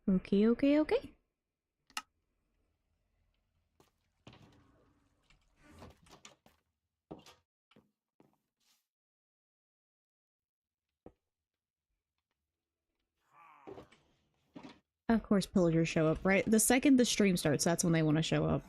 Okay, okay, okay. Of course, pillagers show up, right? The second the stream starts, that's when they want to show up.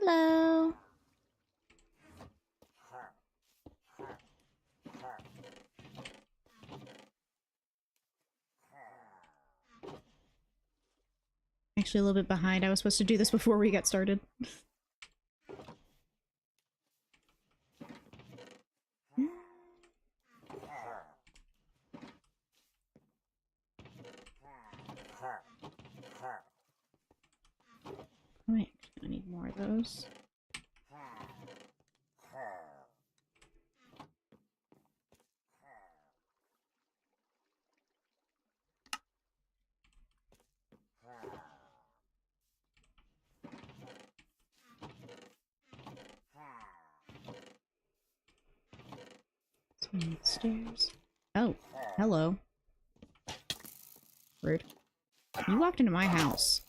Hello. Actually, a little bit behind. I was supposed to do this before we got started. Wait, I need more of those. Stairs. Oh, hello. Rude. You walked into my house.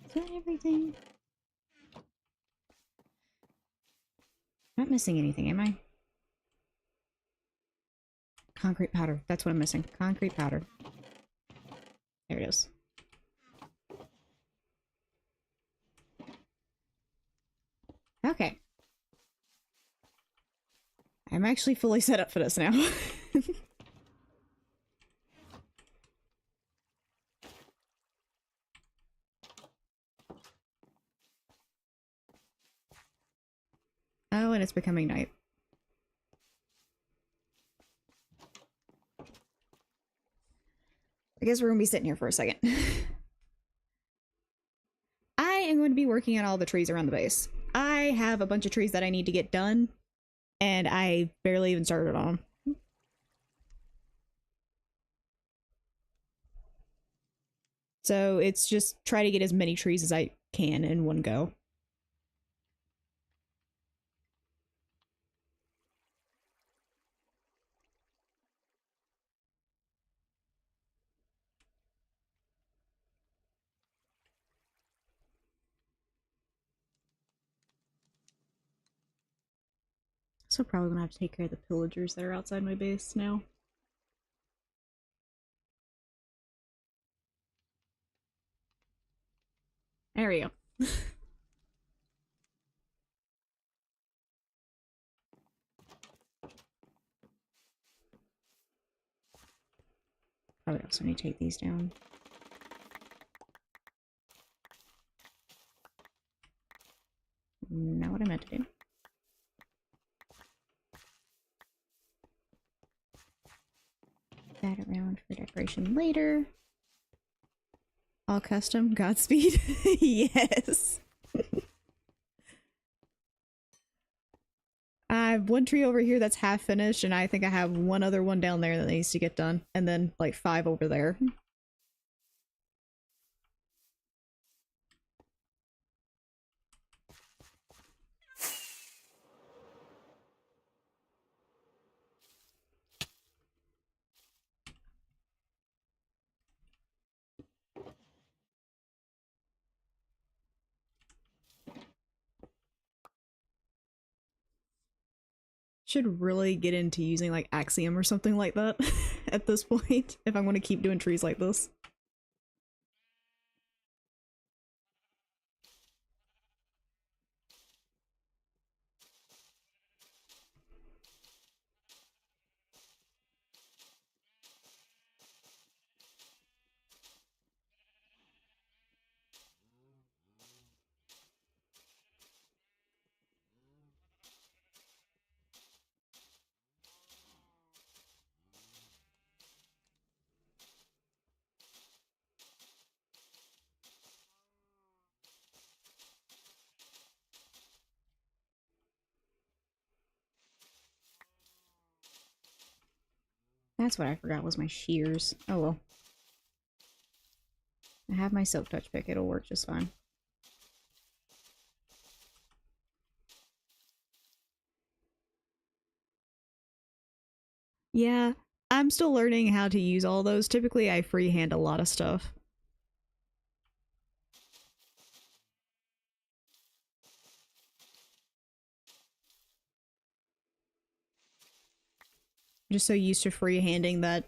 Is that everything? Not missing anything, am I? Concrete powder. That's what I'm missing. Concrete powder. There it is. Okay. I'm actually fully set up for this now. Oh, and it's becoming night. I guess we're gonna be sitting here for a second. I am going to be working on all the trees around the base. I have a bunch of trees that I need to get done, and I barely even started on them. So it's just try to get as many trees as I can in one go. So probably gonna have to take care of the pillagers that are outside my base now. There we go. Probably also need to take these down. Not what I meant to do. That around for decoration later. All custom. Godspeed. Yes. I have one tree over here that's half finished, and I think I have one other one down there that needs to get done. And then, like, 5 over there. Should really get into using, like, Axiom or something like that at this point, if I'm going to keep doing trees like this. That's what I forgot was my shears. Oh well. I have my silk touch pick. It'll work just fine. Yeah, I'm still learning how to use all those. Typically, I freehand a lot of stuff. I'm just so used to freehanding that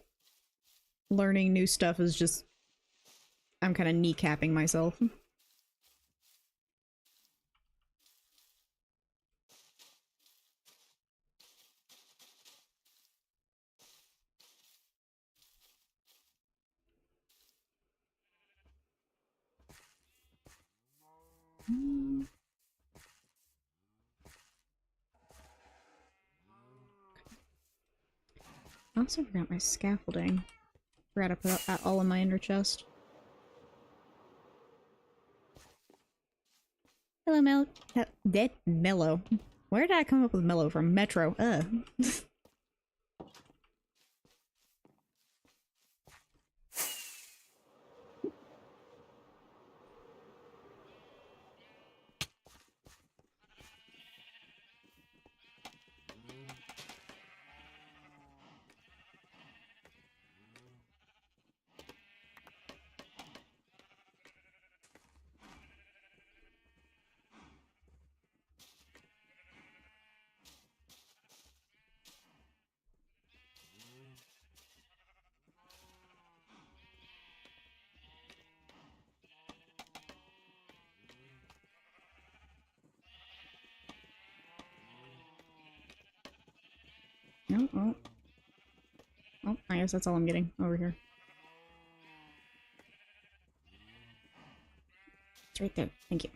learning new stuff is just... I'm kind of kneecapping myself. I also forgot my scaffolding. Forgot to put that all in my inner chest. Hello, Mel. Dead Mellow. Where did I come up with Mellow from? Metro. No, oh. Oh, I guess that's all I'm getting over here. It's right there. Thank you.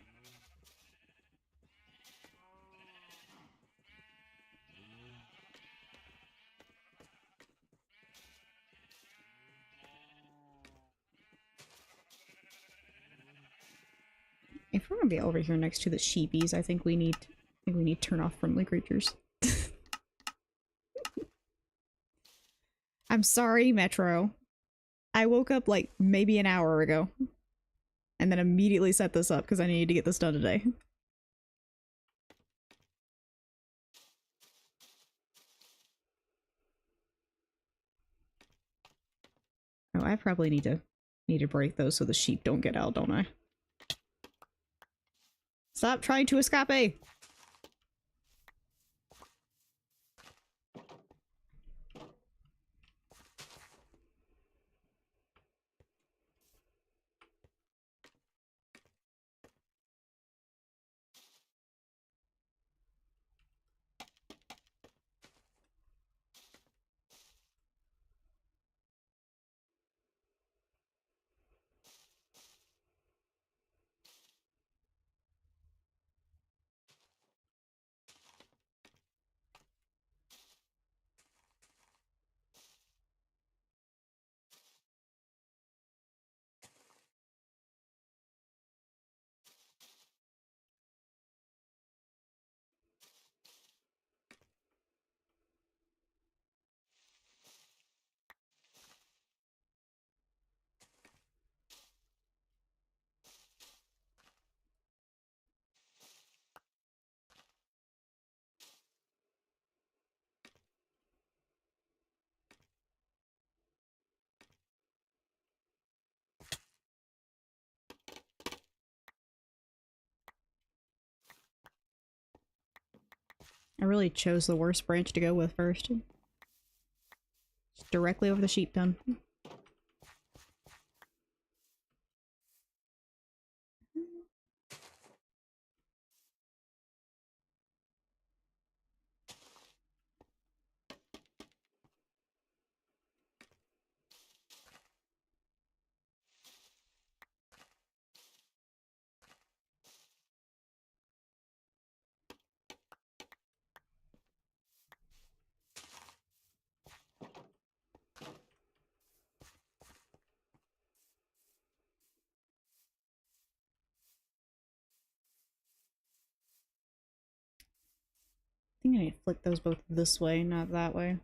If we're gonna be over here next to the sheepies, I think we need to turn off friendly creatures. I'm sorry, Metro. I woke up like maybe an hour ago and then immediately set this up because I needed to get this done today. Oh, I probably need to break those so the sheep don't get out, don't I? Stop trying to escape! I really chose the worst branch to go with first. Just directly over the sheep pen. I think I need to flick those both this way, not that way.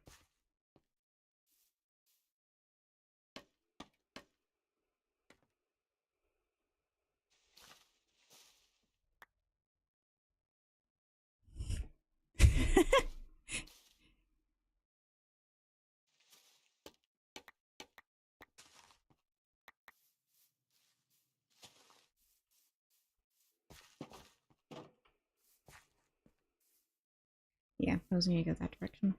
Yeah, I was gonna go that direction.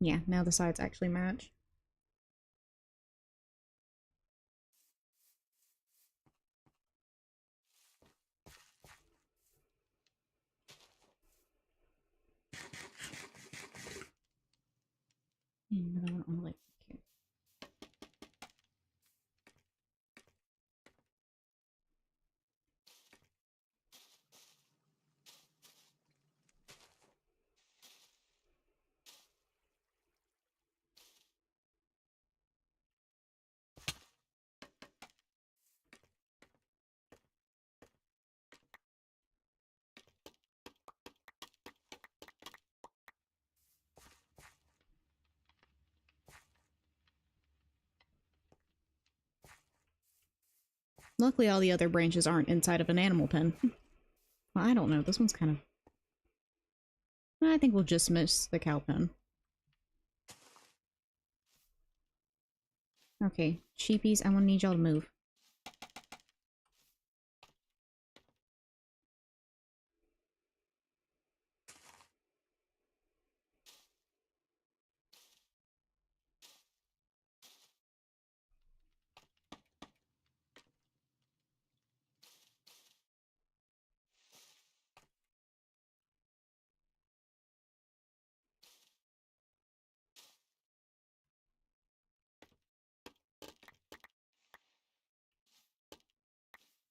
Yeah, now the sides actually match. Another one on the left here. Luckily, all the other branches aren't inside of an animal pen. Well, I don't know. This one's kind of... I think we'll just miss the cow pen. Okay, sheepies, I'm gonna need y'all to move.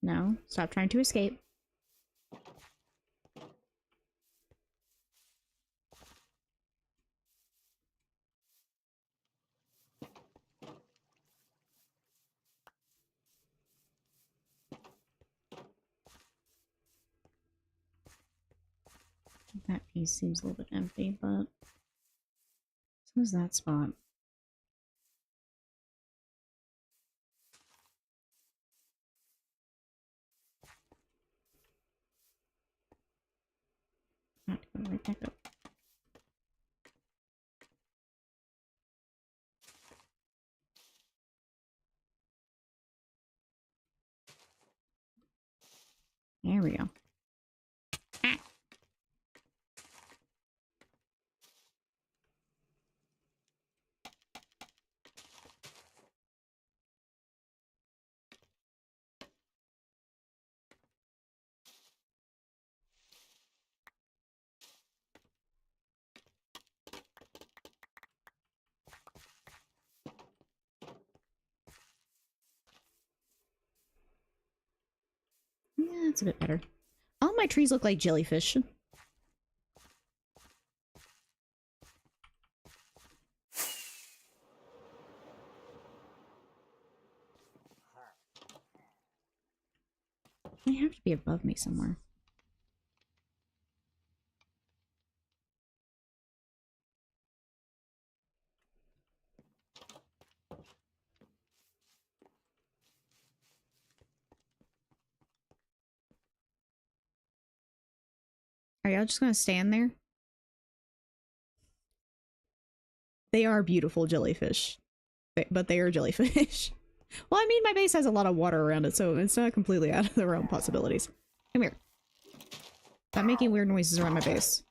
No, stop trying to escape. That piece seems a little bit empty, but so is that spot. Have to go right back up. There we go. Ah. Yeah, that's a bit better. All my trees look like jellyfish. They have to be above me somewhere. Are y'all just gonna stand there? They are beautiful jellyfish. But they are jellyfish. Well, I mean, my base has a lot of water around it, so it's not completely out of the realm of possibilities. Come here. Stop making weird noises around my base.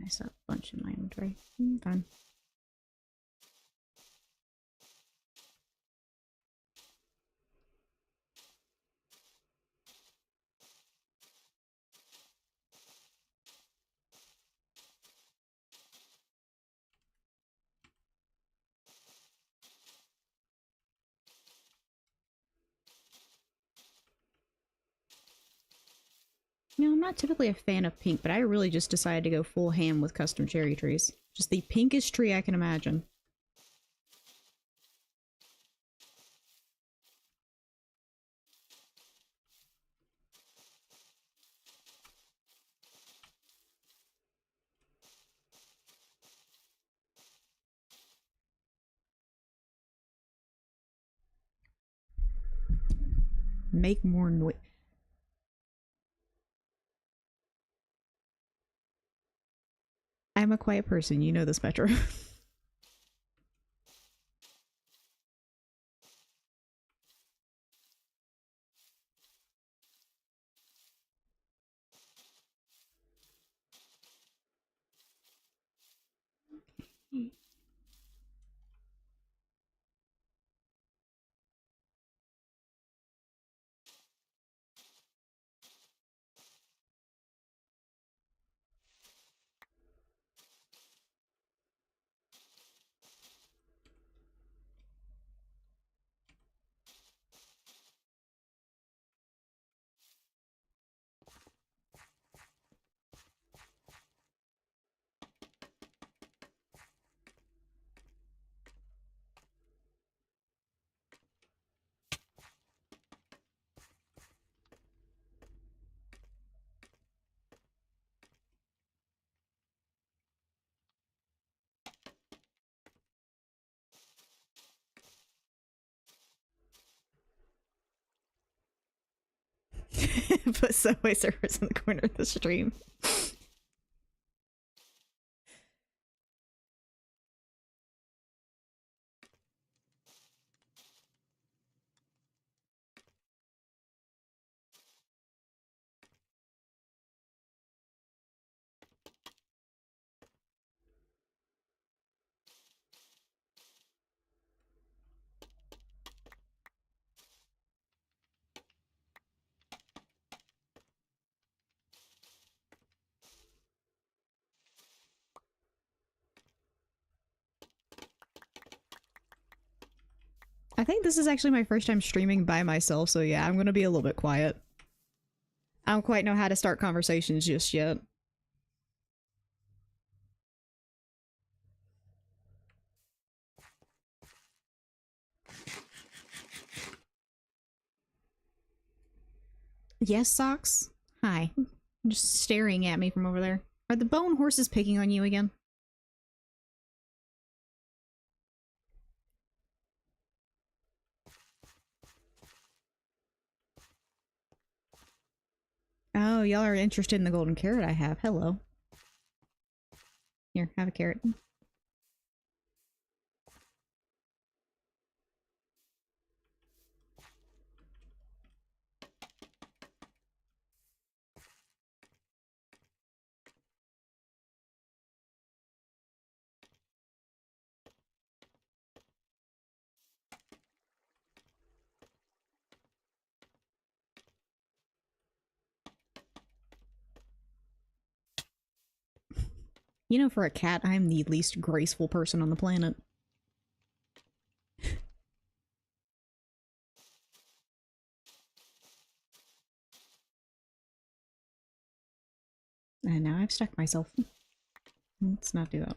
I saw a bunch in my inventory. Fine. You know, I'm not typically a fan of pink, but I really just decided to go full ham with custom cherry trees. Just the pinkest tree I can imagine. Make more noise. I'm a quiet person, you know this, Petra. Put Subway Surfers in the corner of the stream. I think this is actually my first time streaming by myself, so yeah, I'm gonna be a little bit quiet. I don't quite know how to start conversations just yet. Yes, Socks? Hi. Just staring at me from over there. Are the bone horses picking on you again? Oh, y'all are interested in the golden carrot I have. Hello. Here, have a carrot. You know, for a cat, I'm the least graceful person on the planet. And now I've stuck myself. Let's not do that.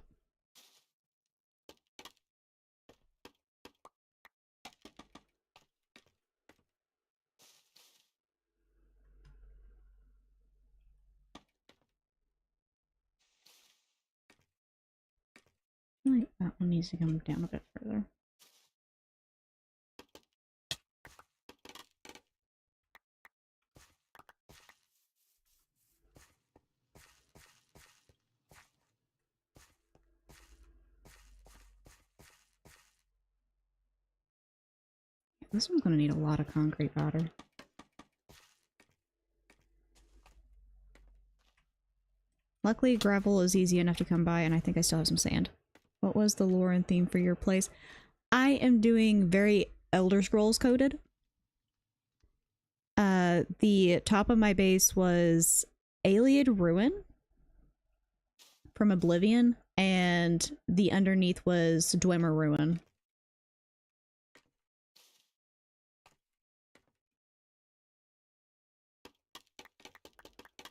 I feel like that one needs to come down a bit further. This one's gonna need a lot of concrete powder. Luckily, gravel is easy enough to come by, and I think I still have some sand. What was the lore and theme for your place? I am doing very Elder Scrolls coded. The top of my base was Ayleid Ruin from Oblivion, and the underneath was Dwemer Ruin.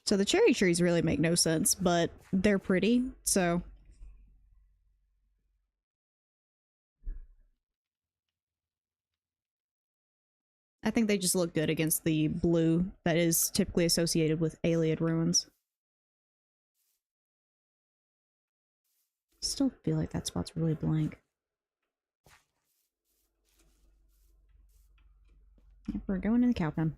So the cherry trees really make no sense, but they're pretty, so... I think they just look good against the blue that is typically associated with Ayleid ruins. Still feel like that spot's really blank. Yep, we're going in the cow pen.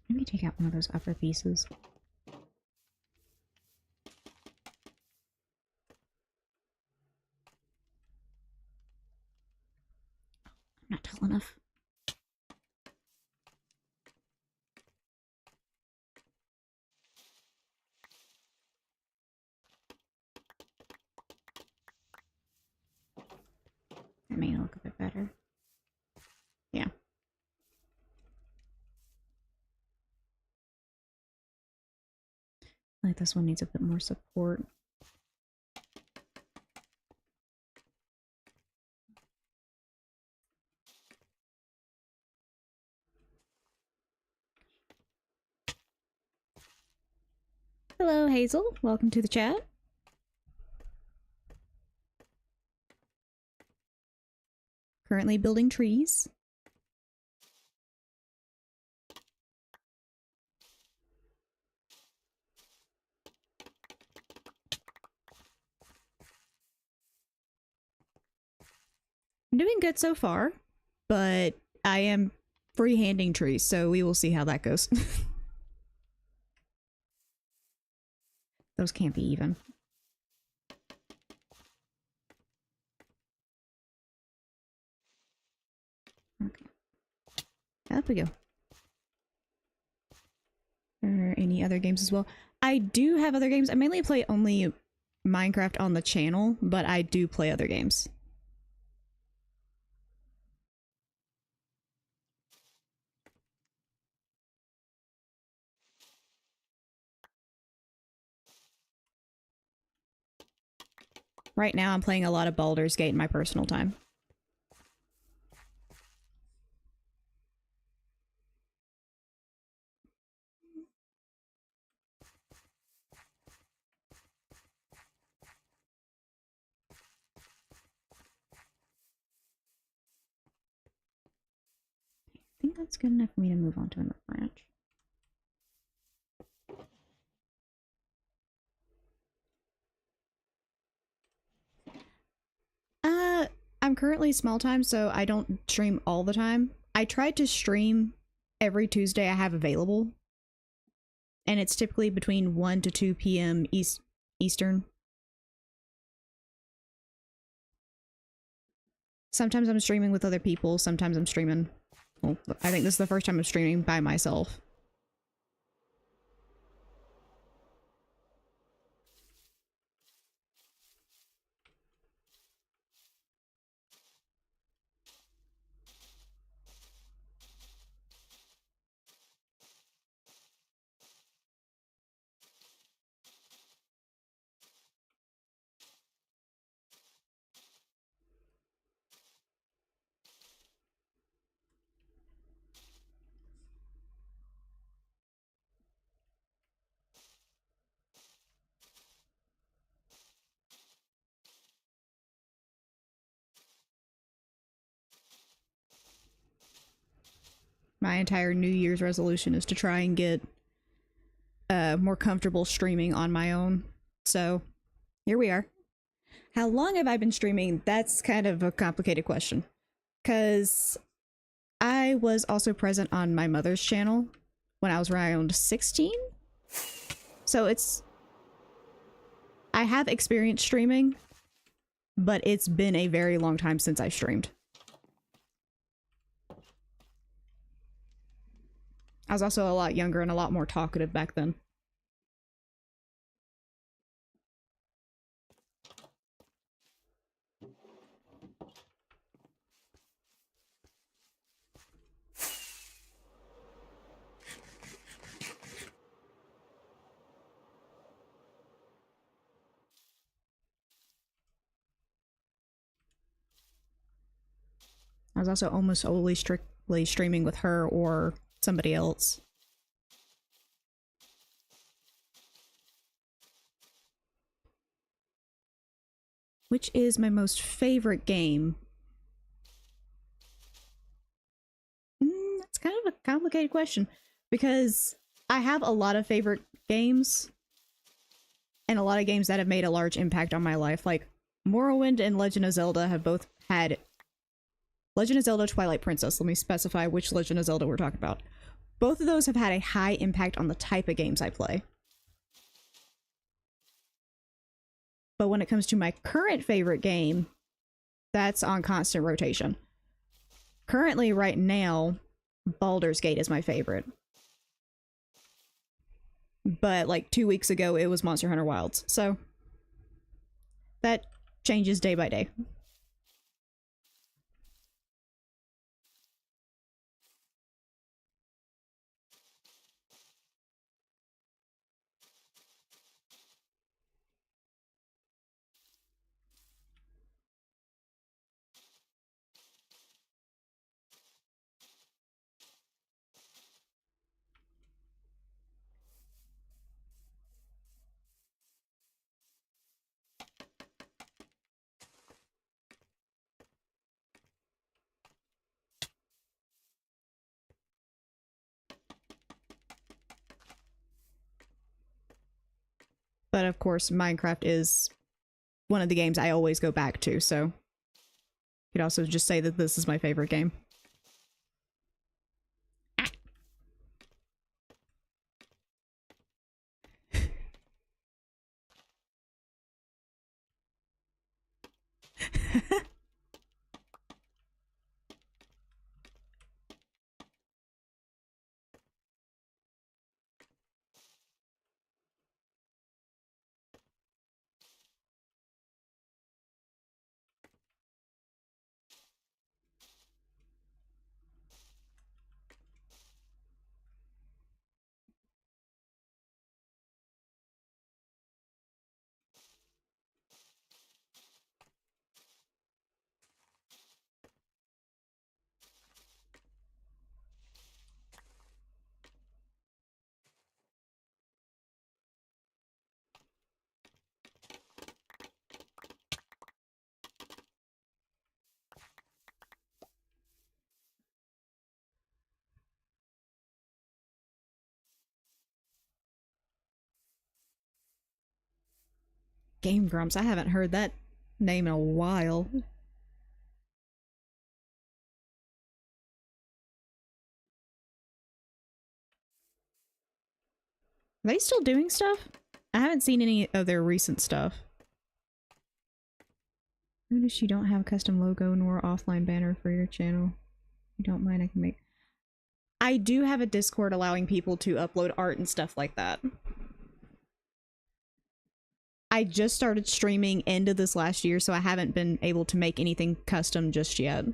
Maybe take out one of those upper pieces. I'm not tall enough. That may look a bit better. Yeah. I like this one needs a bit more support. Hello, Hazel. Welcome to the chat. Currently building trees. I'm doing good so far, but I am freehanding trees, so we will see how that goes. Those can't be even. Okay. Up we go. Are any other games as well? I do have other games. I mainly play only Minecraft on the channel, but I do play other games. Right now I'm playing a lot of Baldur's Gate in my personal time. I think that's good enough for me to move on to another branch. I'm currently small time, so I don't stream all the time. I try to stream every Tuesday I have available. And it's typically between 1 to 2 p.m. Eastern. Sometimes I'm streaming with other people, sometimes I'm streaming... Well, I think this is the first time I'm streaming by myself. My entire New Year's resolution is to try and get more comfortable streaming on my own. So, here we are. How long have I been streaming? That's kind of a complicated question. Because I was also present on my mother's channel when I was around 16. So it's... I have experience streaming, but it's been a very long time since I streamed. I was also a lot younger and a lot more talkative back then. I was also almost always strictly streaming with her or somebody else. Which is my most favorite game? That's kind of a complicated question because I have a lot of favorite games and a lot of games that have made a large impact on my life. Like Morrowind and Legend of Zelda have both had Legend of Zelda Twilight Princess. Let me specify which Legend of Zelda we're talking about. Both of those have had a high impact on the type of games I play. But when it comes to my current favorite game, that's on constant rotation. Currently, right now, Baldur's Gate is my favorite. But like 2 weeks ago, it was Monster Hunter Wilds. So that changes day by day. But of course, Minecraft is one of the games I always go back to, so you could also just say that this is my favorite game. Game Grumps, I haven't heard that name in a while. Are they still doing stuff? I haven't seen any of their recent stuff. Notice you don't have a custom logo nor offline banner for your channel. If you don't mind, I can make... I do have a Discord allowing people to upload art and stuff like that. I just started streaming end of this last year, so I haven't been able to make anything custom just yet.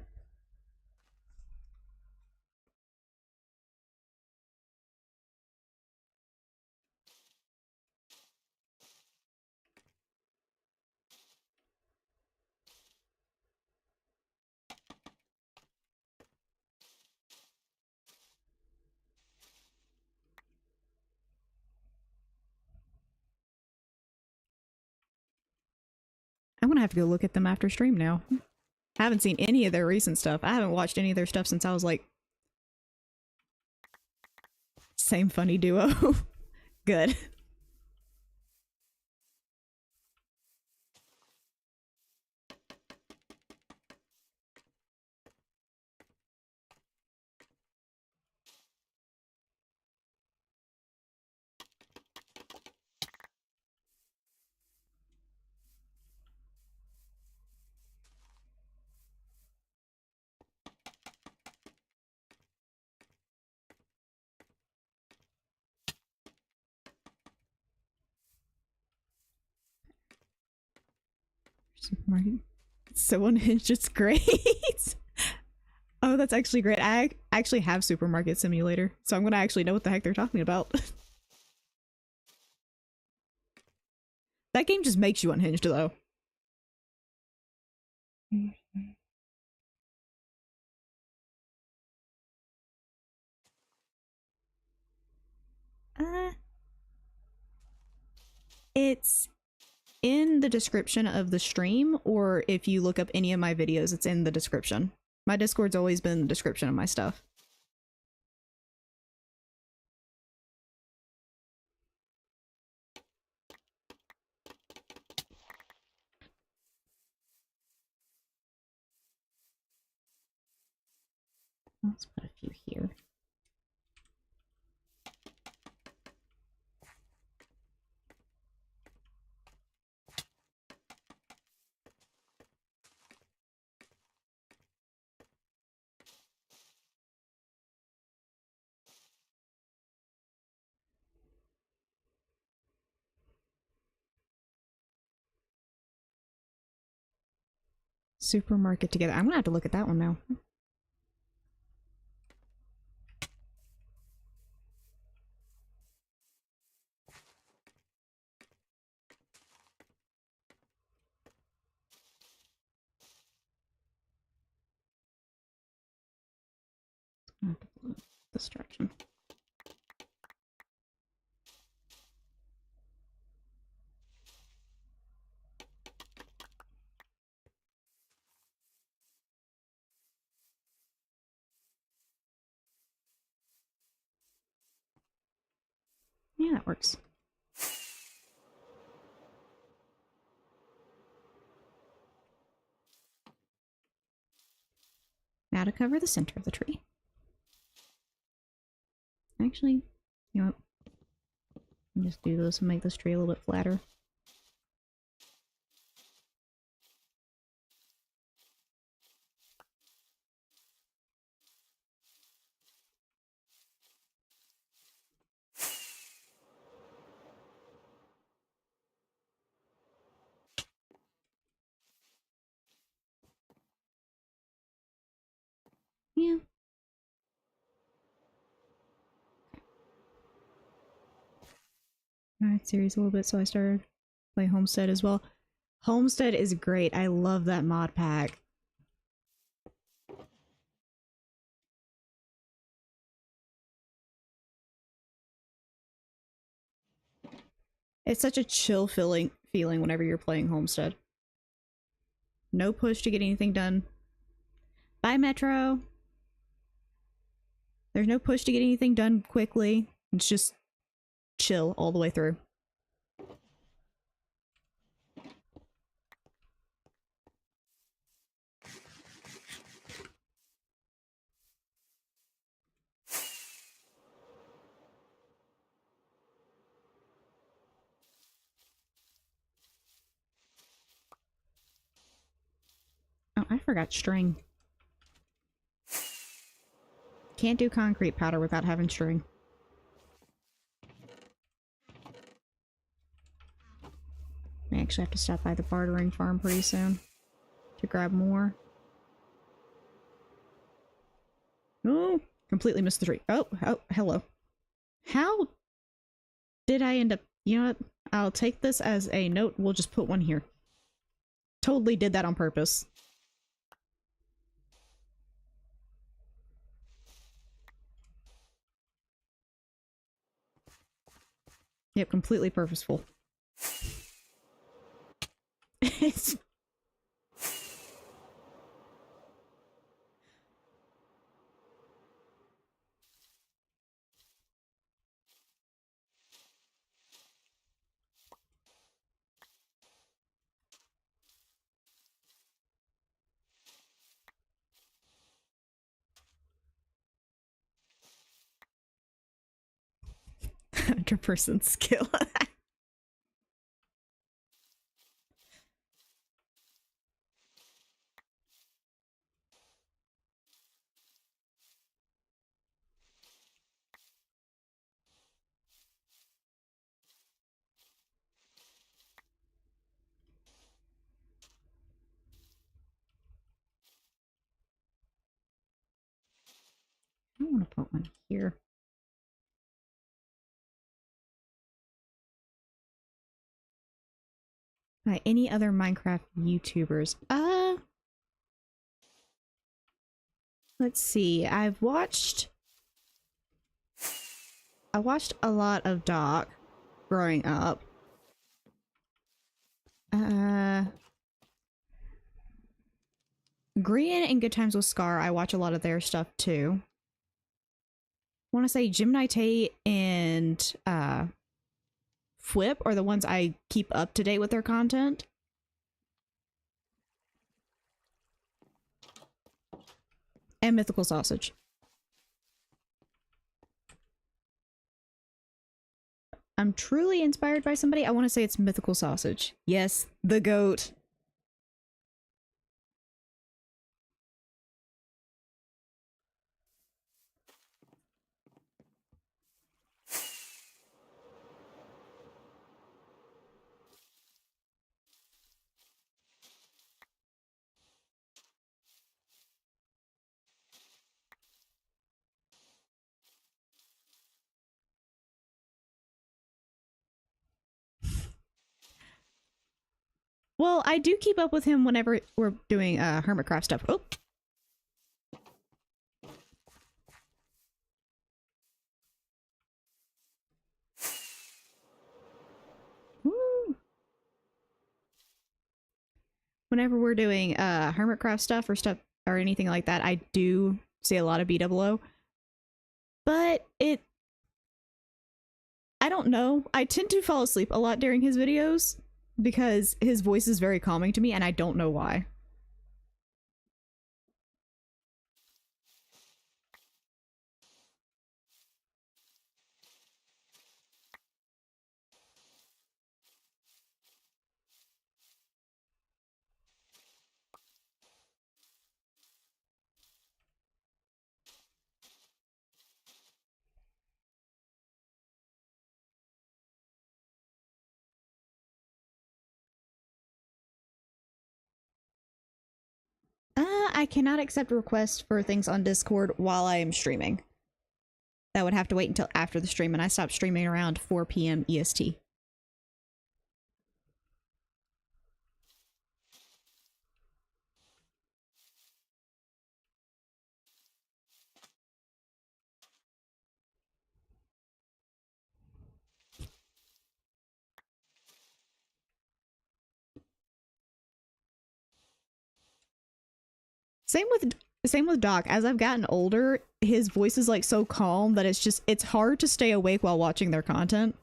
I'm gonna have to go look at them after stream now. I haven't seen any of their recent stuff. I haven't watched any of their stuff since I was like... Same funny duo. Good. Supermarket. So unhinged, it's great. Oh, that's actually great. I actually have Supermarket Simulator, so I'm gonna actually know what the heck they're talking about. That game just makes you unhinged, though. It's in the description of the stream, or if you look up any of my videos, it's in the description. My Discord's always been in the description of my stuff. Let's put a few here. Supermarket together. I'm gonna have to look at that one now. This direction. Yeah, that works. Now to cover the center of the tree. Actually, you know what? I'll just do this and make this tree a little bit flatter. Yeah. Alright, series a little bit, so I started playing Homestead as well. Homestead is great. I love that mod pack. It's such a chill feeling whenever you're playing Homestead. No push to get anything done. Bye, Metro! There's no push to get anything done quickly. It's just chill all the way through. Oh, I forgot string. Can't do concrete powder without having string. I actually have to stop by the bartering farm pretty soon to grab more. Oh, completely missed the tree. Oh, hello. How did I end up? You know what? I'll take this as a note. We'll just put one here. Totally did that on purpose. Yep, completely purposeful. It's... Person skill. I want to put one here. By any other Minecraft YouTubers? Let's see. I watched a lot of Doc growing up. Uh, Grian and Good Times with Scar, I watch a lot of their stuff too. I want to say Gemini Tate and Flip are the ones I keep up to date with their content. And Mythical Sausage. I'm truly inspired by somebody. I want to say it's Mythical Sausage. Yes, the goat. Well, I do keep up with him whenever we're doing Hermitcraft stuff. Oh. Woo. Whenever we're doing Hermitcraft stuff or anything like that, I do see a lot of BWO. But I don't know. I tend to fall asleep a lot during his videos because his voice is very calming to me and I don't know why. I cannot accept requests for things on Discord while I am streaming. That would have to wait until after the stream, and I stopped streaming around 4 p.m. EST. Same with Doc. As I've gotten older, his voice is like so calm that it's hard to stay awake while watching their content.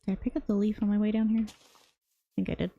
Did I pick up the leaf on my way down here? I think I did.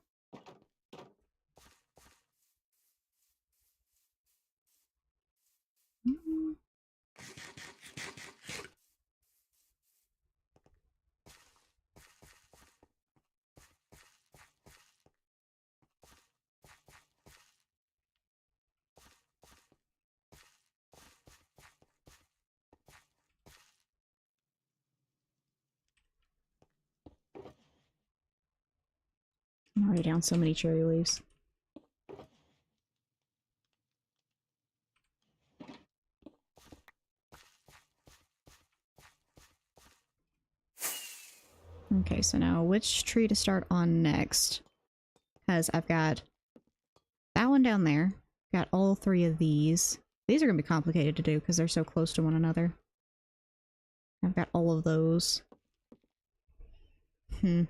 I'm already down so many cherry leaves. Okay, so now which tree to start on next? Because I've got that one down there. Got all 3 of these. These are going to be complicated to do because they're so close to one another. I've got all of those. I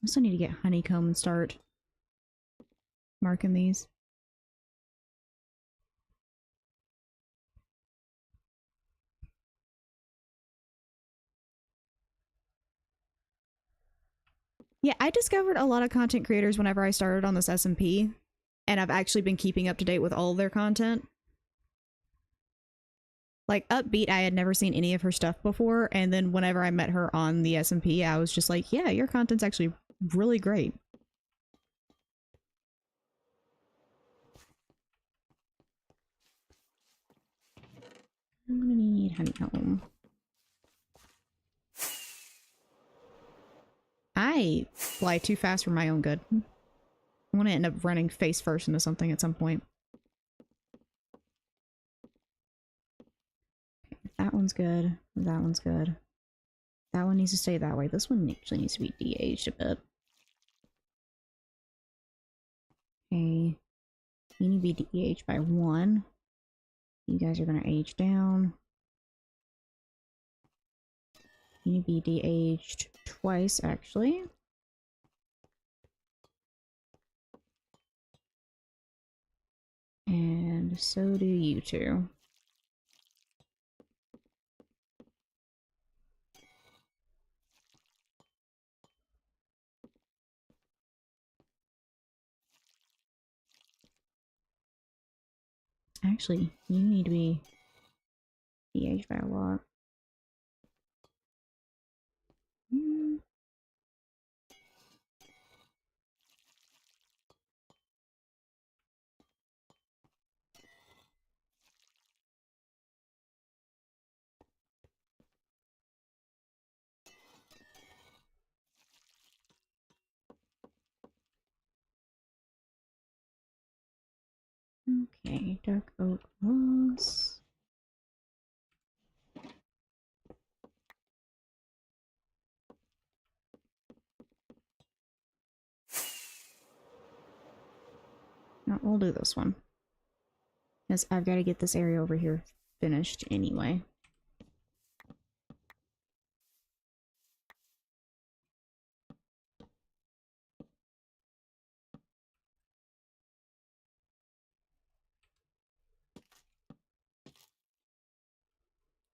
also need to get honeycomb and start marking these. Yeah, I discovered a lot of content creators whenever I started on this SMP, and I've actually been keeping up to date with all of their content. Like, Upbeat, I had never seen any of her stuff before, and then whenever I met her on the SMP, I was just like, yeah, your content's actually really great. I'm gonna need honeycomb. might fly too fast for my own good. I want to end up running face first into something at some point. Okay, that one's good. That one's good. That one needs to stay that way. This one actually needs to be de-aged a bit. Okay. You need to be de-aged by 1. You guys are going to age down. You need to be de-aged twice, actually. And so do you two. Actually, you need to be de-aged by a lot. Okay, dark oak moss. No, we'll do this one. Because I've got to get this area over here finished anyway.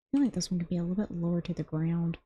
I feel like this one could be a little bit lower to the ground.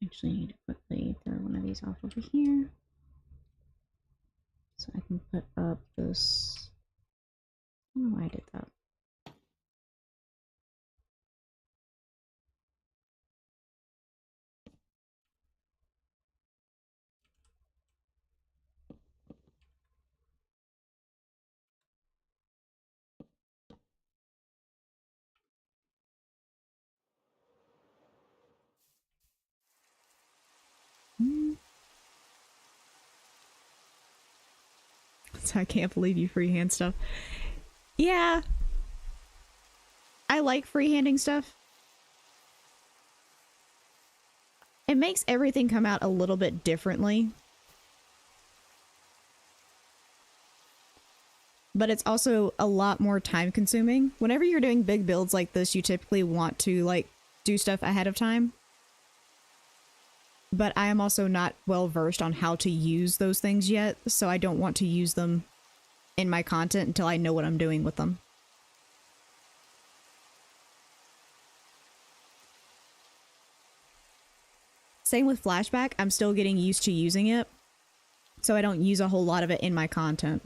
Actually, I need to quickly throw one of these off over here. So I can put up this... I don't know why I did that. So I can't believe you freehand stuff. Yeah. I like freehanding stuff. It makes everything come out a little bit differently. But it's also a lot more time consuming. Whenever you're doing big builds like this, you typically want to like do stuff ahead of time. But I am also not well versed on how to use those things yet, so I don't want to use them in my content until I know what I'm doing with them. Same with flashback, I'm still getting used to using it, so I don't use a whole lot of it in my content.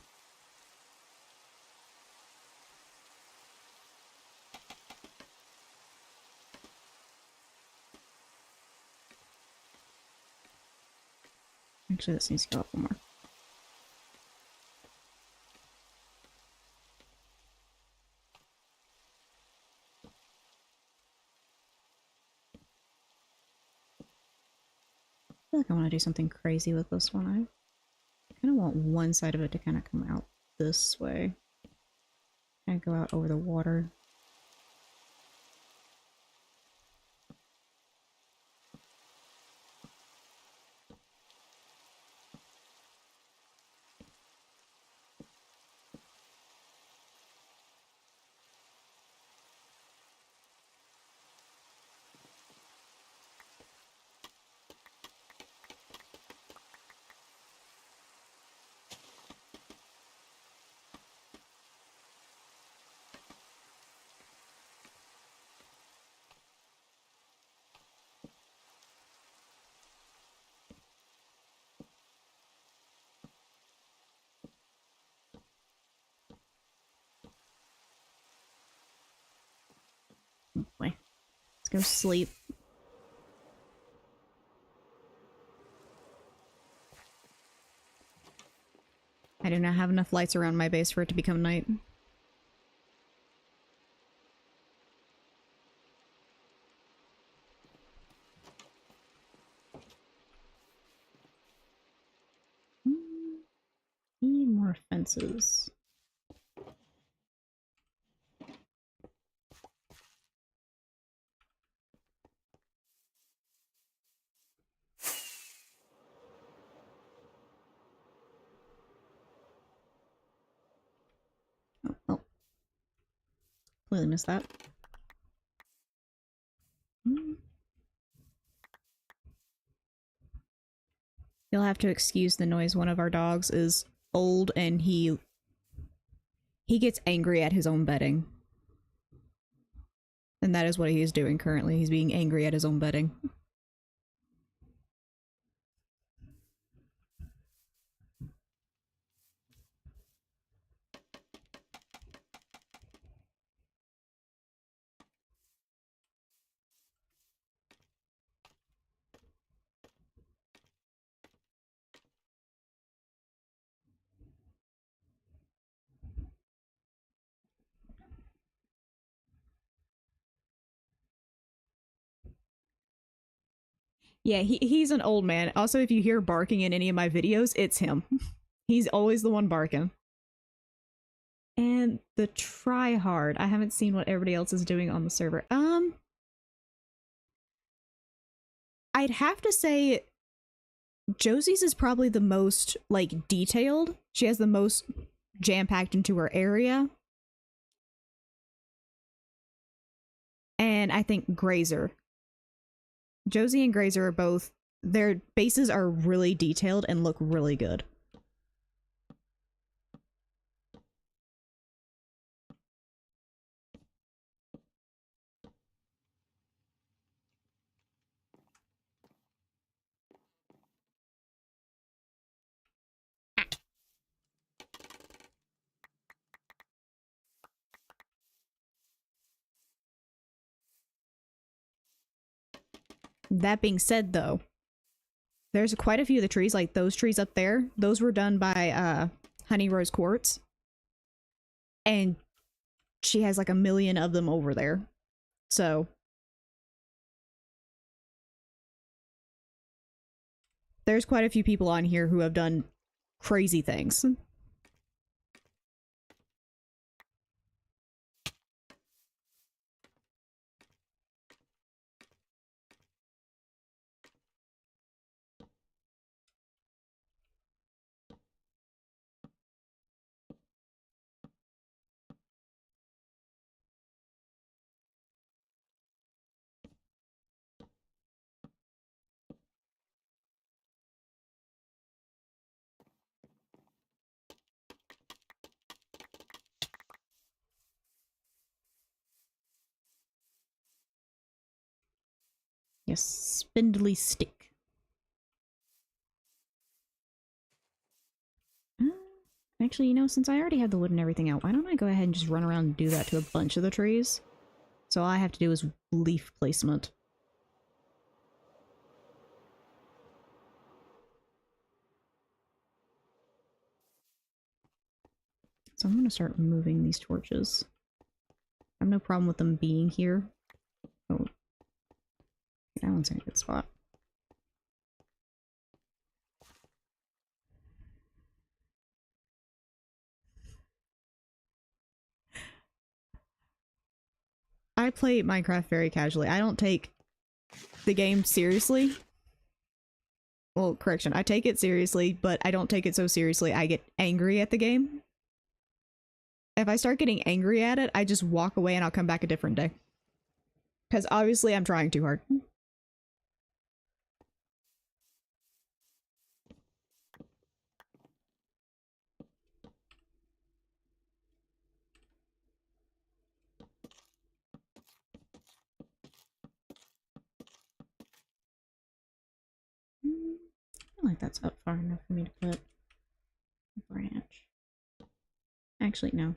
Actually, this needs to go up one more. I feel like I want to do something crazy with this one. I kind of want one side of it to kind of come out this way. And go out over the water. Boy, let's go sleep. I do not have enough lights around my base for it to become night. Need more fences. Oh, completely missed that. You'll have to excuse the noise. One of our dogs is old and he gets angry at his own bedding. And that is what he is doing currently. He's being angry at his own bedding. Yeah, he's an old man. Also, if you hear barking in any of my videos, it's him. He's always the one barking. And the try hard. I haven't seen what everybody else is doing on the server. I'd have to say Josie's is probably the most, like, detailed. She has the most jam-packed into her area. And I think Grazer. Josie and Grazer are both, their bases are really detailed and look really good. That being said, though, there's quite a few of the trees, like those trees up there, those were done by Honey Rose Quartz. And she has like a million of them over there. So there's quite a few people on here who have done crazy things. Yes, spindly stick. Actually, you know, since I already have the wood and everything out, why don't I go ahead and just run around and do that to a bunch of the trees? So all I have to do is leaf placement. So I'm going to start moving these torches. I have no problem with them being here. Oh, that one's in a good spot. I play Minecraft very casually. I don't take the game seriously. Well, correction, I take it seriously, but I don't take it so seriously I get angry at the game. If I start getting angry at it, I just walk away and I'll come back a different day. Because obviously I'm trying too hard. I feel like that's up far enough for me to put a branch. Actually, no.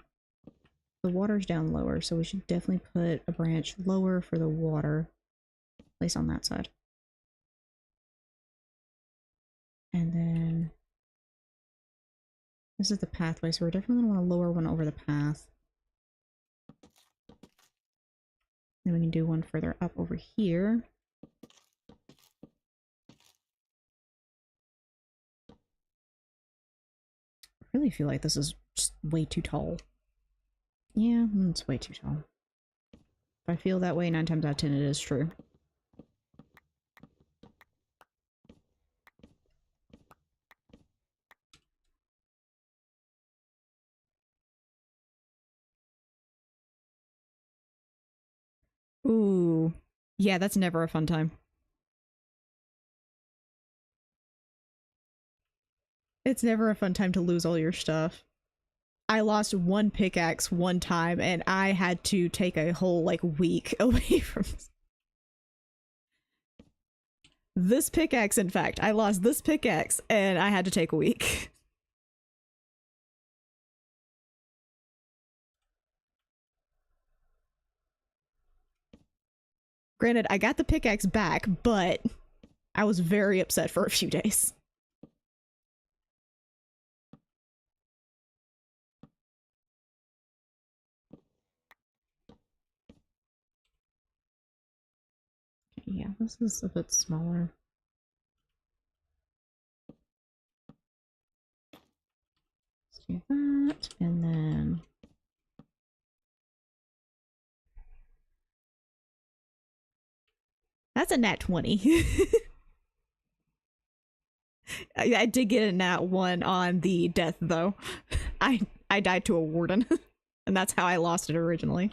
the water's down lower, so we should definitely put a branch lower for the water. At least on that side. And then this is the pathway, so we're definitely going to want to lower one over the path. Then we can do one further up over here. I really feel like this is just way too tall. Yeah, it's way too tall. If I feel that way, 9 times out of 10 it is true. Ooh. Yeah, that's never a fun time. It's never a fun time to lose all your stuff. I lost one pickaxe one time and I had to take a whole like week away from this pickaxe. In fact, I lost this pickaxe and I had to take a week. Granted, I got the pickaxe back, but I was very upset for a few days. Yeah, this is a bit smaller. Let's do that, and then... That's a nat 20. I did get a nat 1 on the death, though. I died to a warden, and that's how I lost it originally.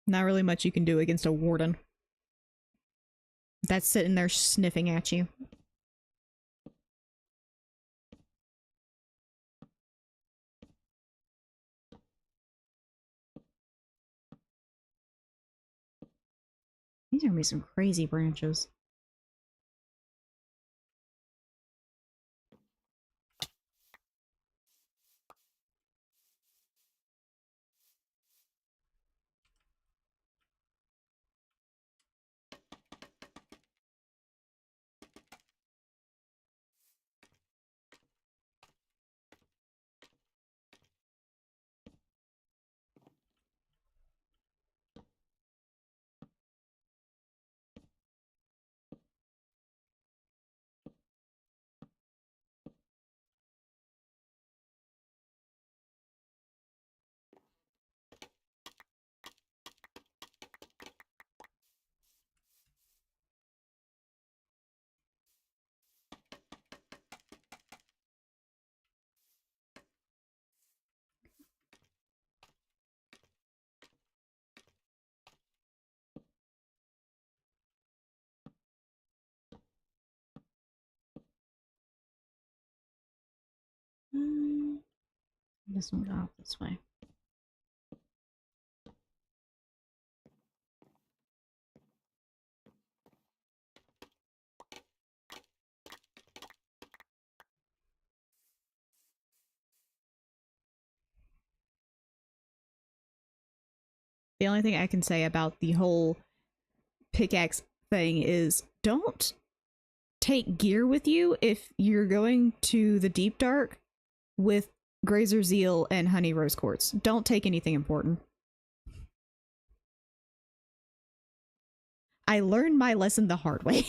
Not really much you can do against a warden that's sitting there sniffing at you. These are gonna be some crazy branches. This one got off this way. The only thing I can say about the whole pickaxe thing is don't take gear with you if you're going to the deep dark with Grazer Zeal and Honey Rose Quartz. Don't take anything important. I learned my lesson the hard way.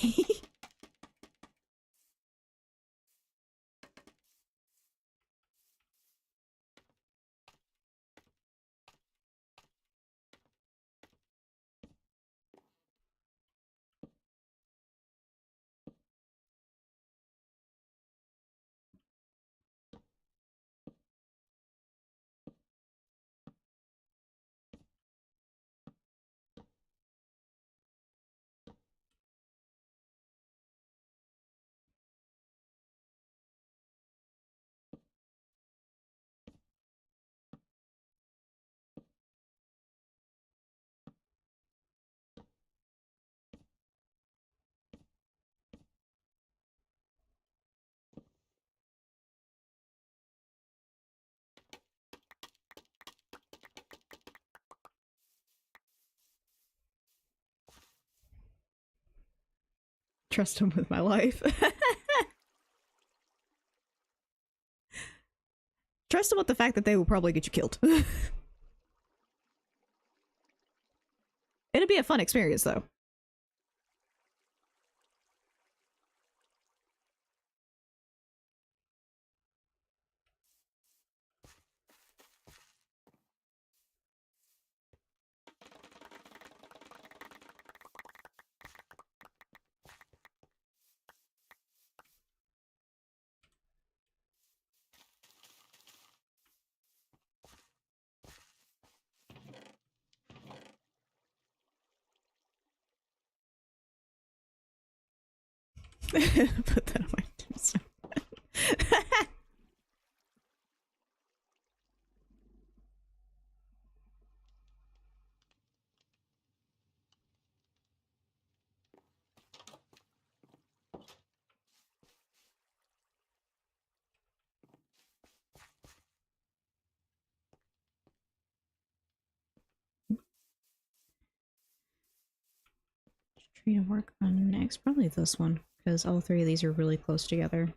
Trust them with my life. Trust them with the fact that they will probably get you killed. It'd be a fun experience, though. Put that on my tombstone. Tree to work on next. Probably this one, because all three of these are really close together.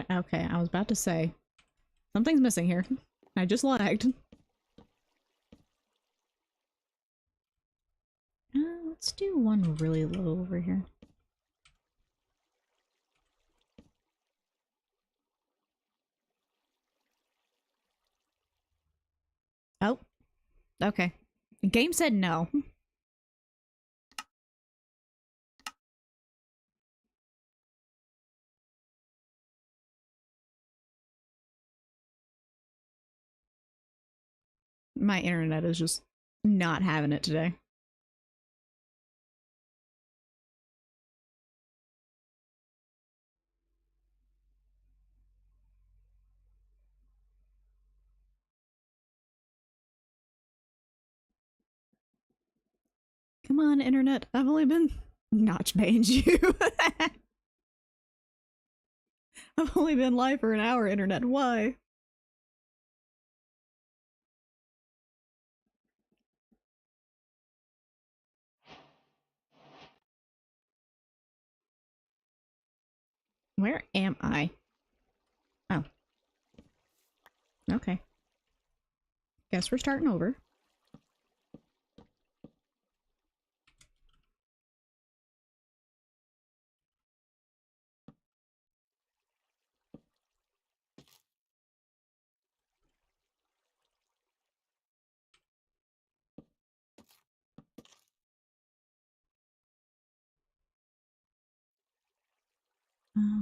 Okay, I was about to say, something's missing here. I just lagged. Let's do one really low over here. Oh, okay. The game said no. My internet is just not having it today. Come on, internet. I've only been notch banned you. I've only been live for an hour, internet. Why? Where am I? Oh. Okay. Guess we're starting over.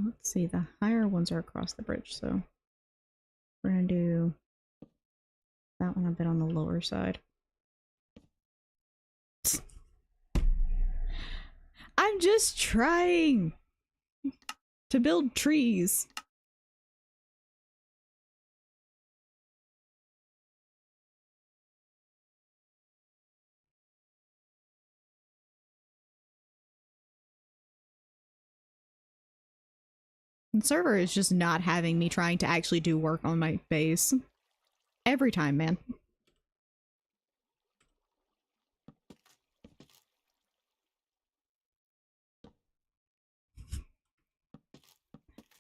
Let's see, the higher ones are across the bridge, so we're gonna do that one a bit on the lower side. I'm just trying to build trees. The server is just not having me trying to actually do work on my base. Every time, man.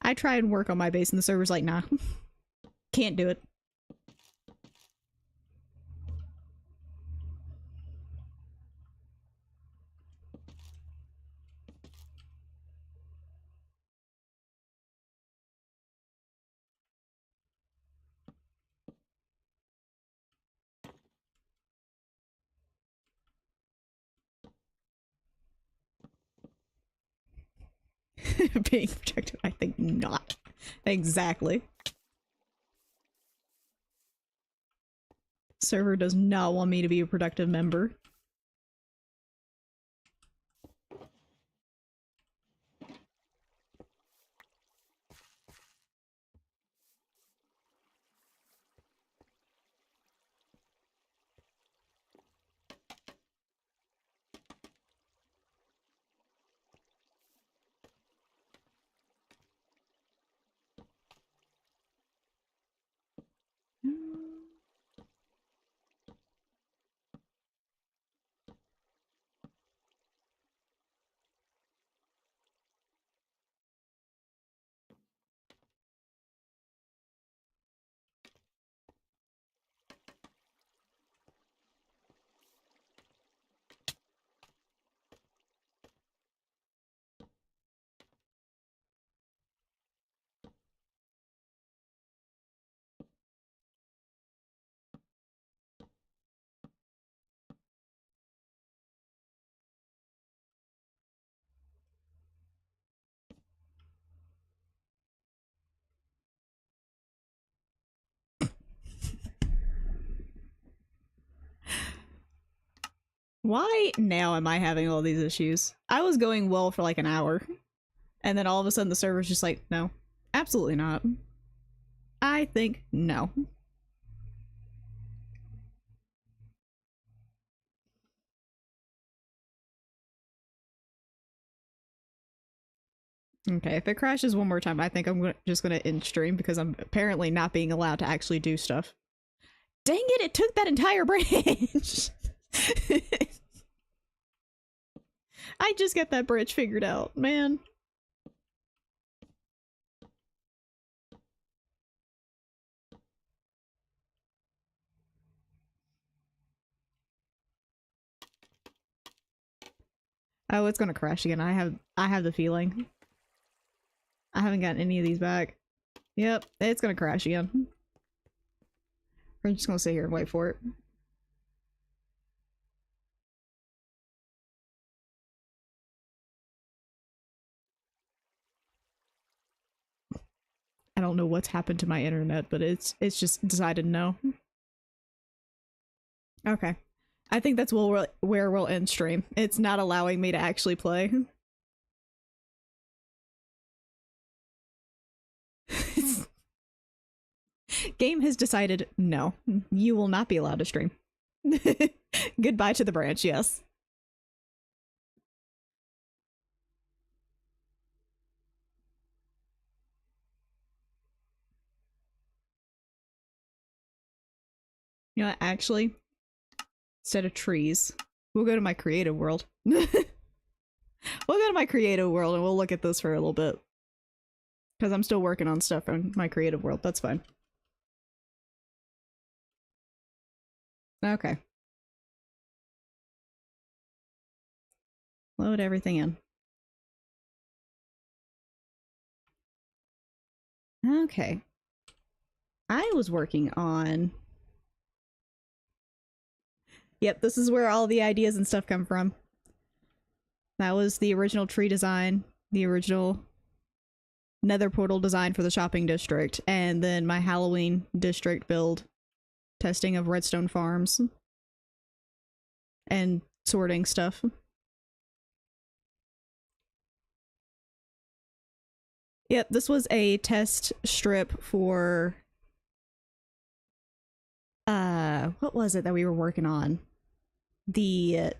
I try and work on my base and the server's like, nah. Can't do it. Being protected, I think not. Exactly. Server does not want me to be a productive member. Why now am I having all these issues? I was going well for like an hour. And then all of a sudden the server's just like, no, absolutely not. I think no. Okay, if it crashes one more time, I think I'm just gonna end stream because I'm apparently not being allowed to actually do stuff. Dang it took that entire branch! I just got that bridge figured out, man. Oh, it's gonna crash again. I have the feeling. I haven't gotten any of these back. Yep, it's gonna crash again. We're just gonna sit here and wait for it. I don't know what's happened to my internet, but it's just decided no. Okay. I think that's where we'll end stream. It's not allowing me to actually play. Game has decided no. You will not be allowed to stream. Goodbye to the branch, yes. You know what, actually, instead of trees, we'll go to my creative world. We'll go to my creative world and we'll look at this for a little bit. Because I'm still working on stuff on my creative world, that's fine. Okay. Load everything in. Okay. I was working on... Yep, this is where all the ideas and stuff come from. That was the original tree design, the original nether portal design for the shopping district, and then my Halloween district build, testing of redstone farms, and sorting stuff. Yep, this was a test strip for... what was it that we were working on? The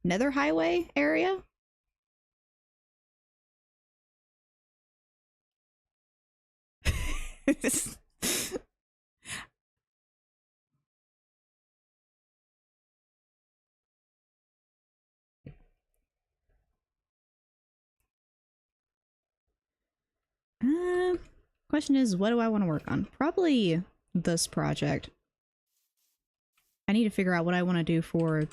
Nether Highway area? Question is, what do I want to work on? Probably this project. I need to figure out what I want to do for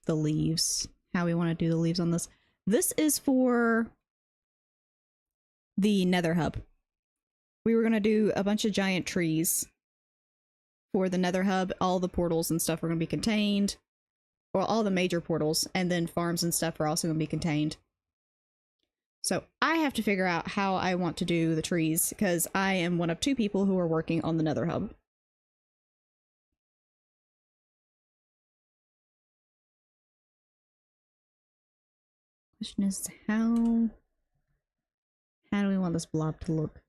the leaves. How we want to do the leaves on this. This is for the Nether Hub. We were going to do a bunch of giant trees for the Nether Hub. All the portals and stuff are going to be contained. Well, all the major portals, and then farms and stuff are also going to be contained. So I have to figure out how I want to do the trees, because I am one of two people who are working on the Nether Hub. Question is, how do we want this blob to look?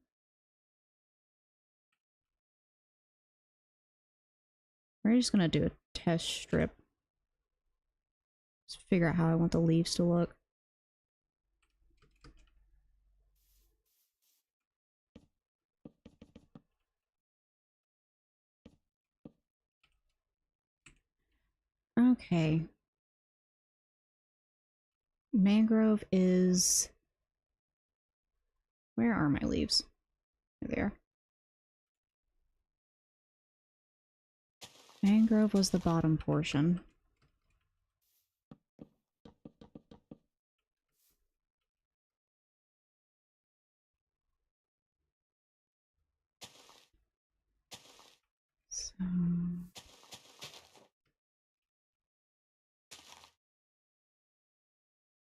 We're just gonna do a test strip. Just figure out how I want the leaves to look. Okay. Mangrove is... Where are my leaves? There they are. Mangrove was the bottom portion. So...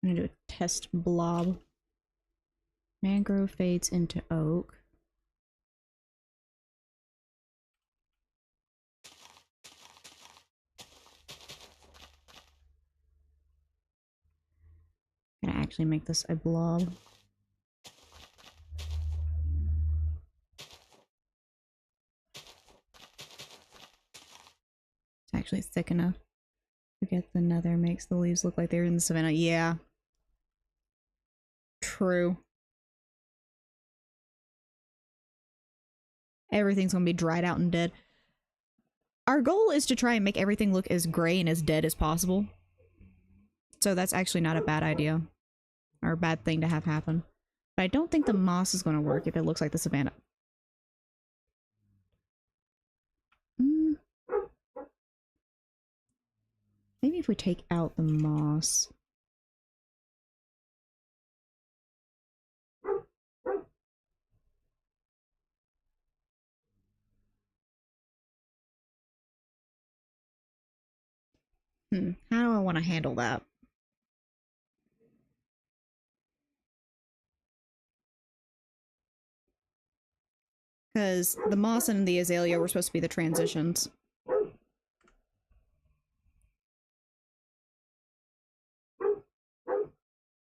I'm gonna do a test blob. Mangrove fades into oak. actually make this a blob. It's actually thick enough. Forget the nether makes the leaves look like they're in the savannah. Yeah. True. Everything's gonna be dried out and dead. Our goal is to try and make everything look as gray and as dead as possible. So that's actually not a bad idea. Or a bad thing to have happen. But I don't think the moss is gonna work if it looks like the savannah. Maybe if we take out the moss. How do I want to handle that? Because the moss and the azalea were supposed to be the transitions.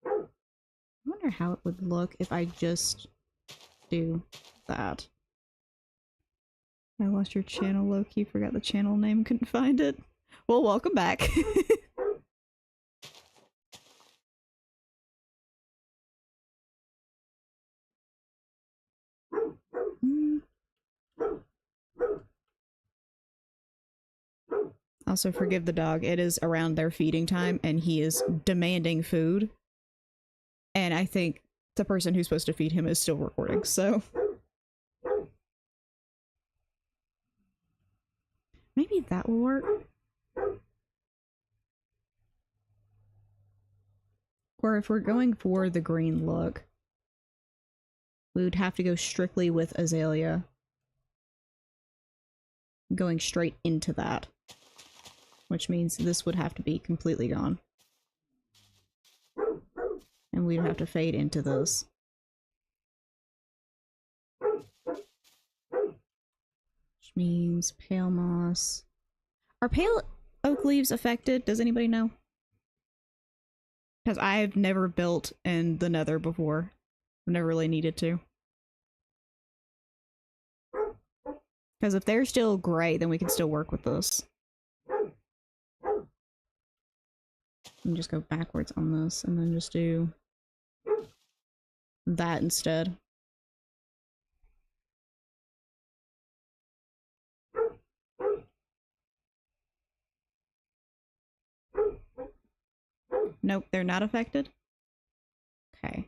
I wonder how it would look if I just do that. I lost your channel, Loki. Forgot the channel name, couldn't find it. Well, welcome back. Also, forgive the dog. It is around their feeding time, and he is demanding food. And I think the person who's supposed to feed him is still recording, so... maybe that will work? Or if we're going for the green look, we would have to go strictly with azalea. Going straight into that. Which means this would have to be completely gone. And we'd have to fade into this. Which means pale moss. Are pale oak leaves affected? Does anybody know? Because I've never built in the nether before. I've never really needed to. Because if they're still gray, then we can still work with this. And just go backwards on this, and then just do that instead. Nope, they're not affected? Okay.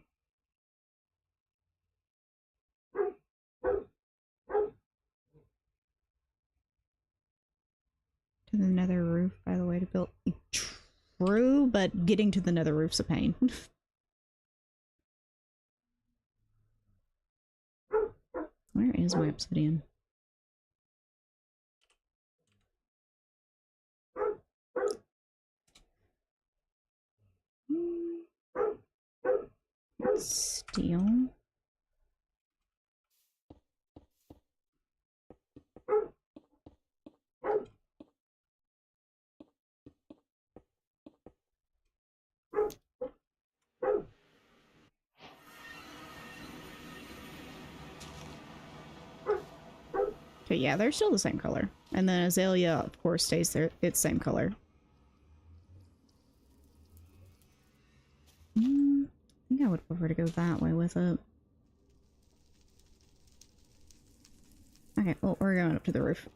To the nether roof, by the way, to build... True, but getting to the nether roof's a pain. Where is my obsidian? Steel. Okay, yeah, they're still the same color. And then azalea, of course, stays there. It's same color. I think I would prefer to go that way with it. Okay, well, we're going up to the roof.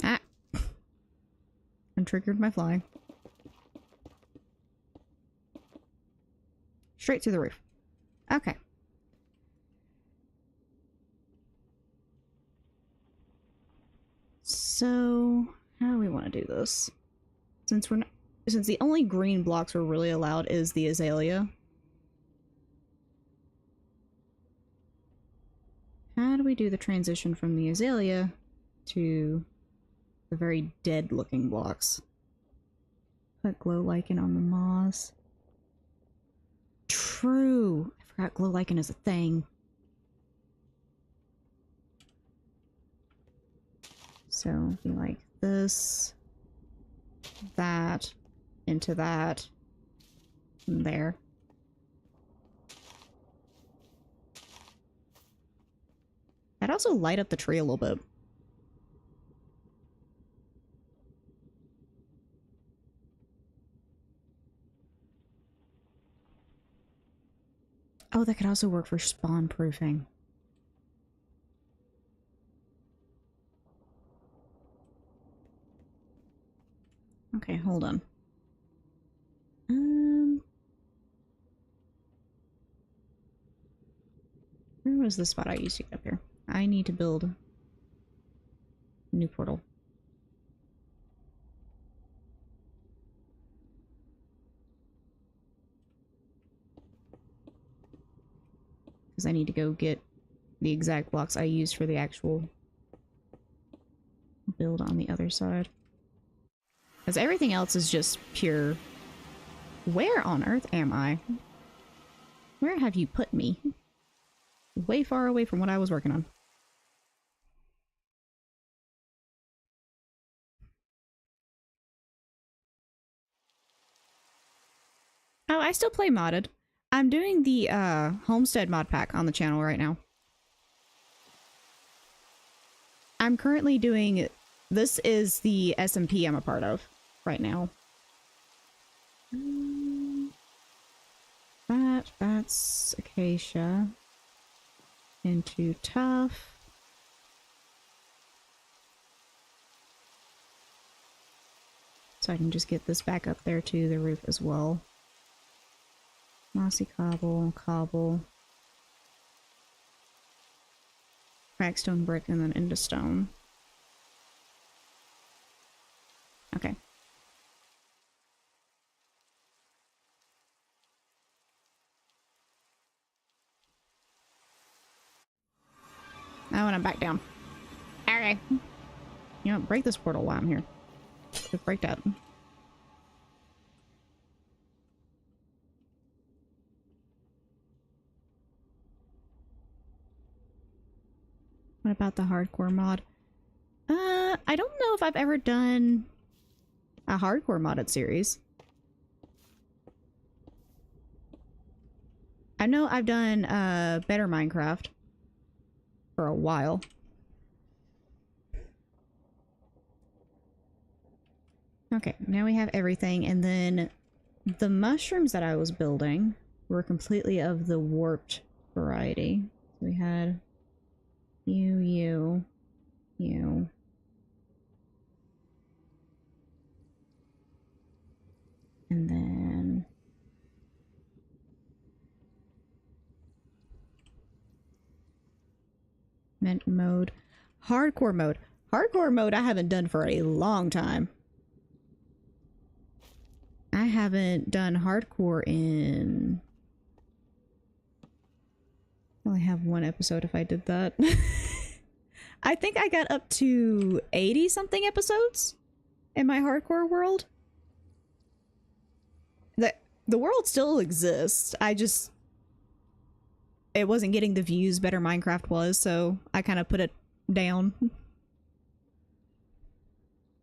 Ah! And triggered my fly. Straight through the roof. Okay. So, how do we want to do this? Since the only green blocks we're really allowed is the azalea. How do we do the transition from the azalea to the very dead looking blocks? Put glow lichen on the moss. True! I forgot glow lichen is a thing. So be like this, that, into that, and there. I'd also light up the tree a little bit. Oh, that could also work for spawn proofing. Okay, hold on. Where was the spot I used to get up here? I need to build a new portal. Because I need to go get the exact blocks I used for the actual build on the other side. Because everything else is just pure... Where on earth am I? Where have you put me? Way far away from what I was working on. Oh, I still play modded. I'm doing the Homestead mod pack on the channel right now. I'm currently doing... This is the SMP I'm a part of right now. That's acacia. Into tough. So I can just get this back up there to the roof as well. Mossy cobble, cobble. Crackstone brick and then into stone. Okay. Oh, and I'm back down. Okay. You know, break this portal while I'm here. Just break that. What about the hardcore mod? I don't know if I've ever done a hardcore modded series. I know I've done Better Minecraft for a while. Okay, now we have everything, and then the mushrooms that I was building were completely of the warped variety. So we had you. And then... Mint mode. Hardcore mode. Hardcore mode I haven't done for a long time. I haven't done hardcore in... I only have one episode if I did that. I think I got up to 80 something episodes in my hardcore world. The world still exists. It wasn't getting the views Better Minecraft was, so I kind of put it down.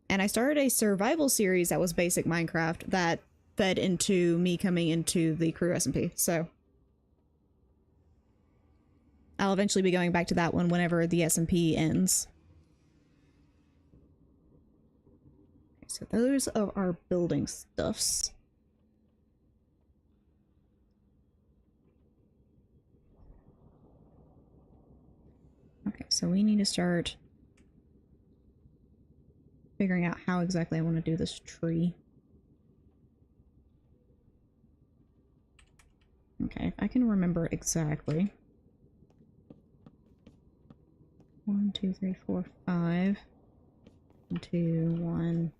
And I started a survival series that was basic Minecraft that fed into me coming into the crew SMP, so I'll eventually be going back to that one whenever the SMP ends. Okay, so those are our building stuffs. Okay, so we need to start figuring out how exactly I want to do this tree. Okay, if I can remember exactly. 1, 2, 3, 4, 5. 1, 2, 1.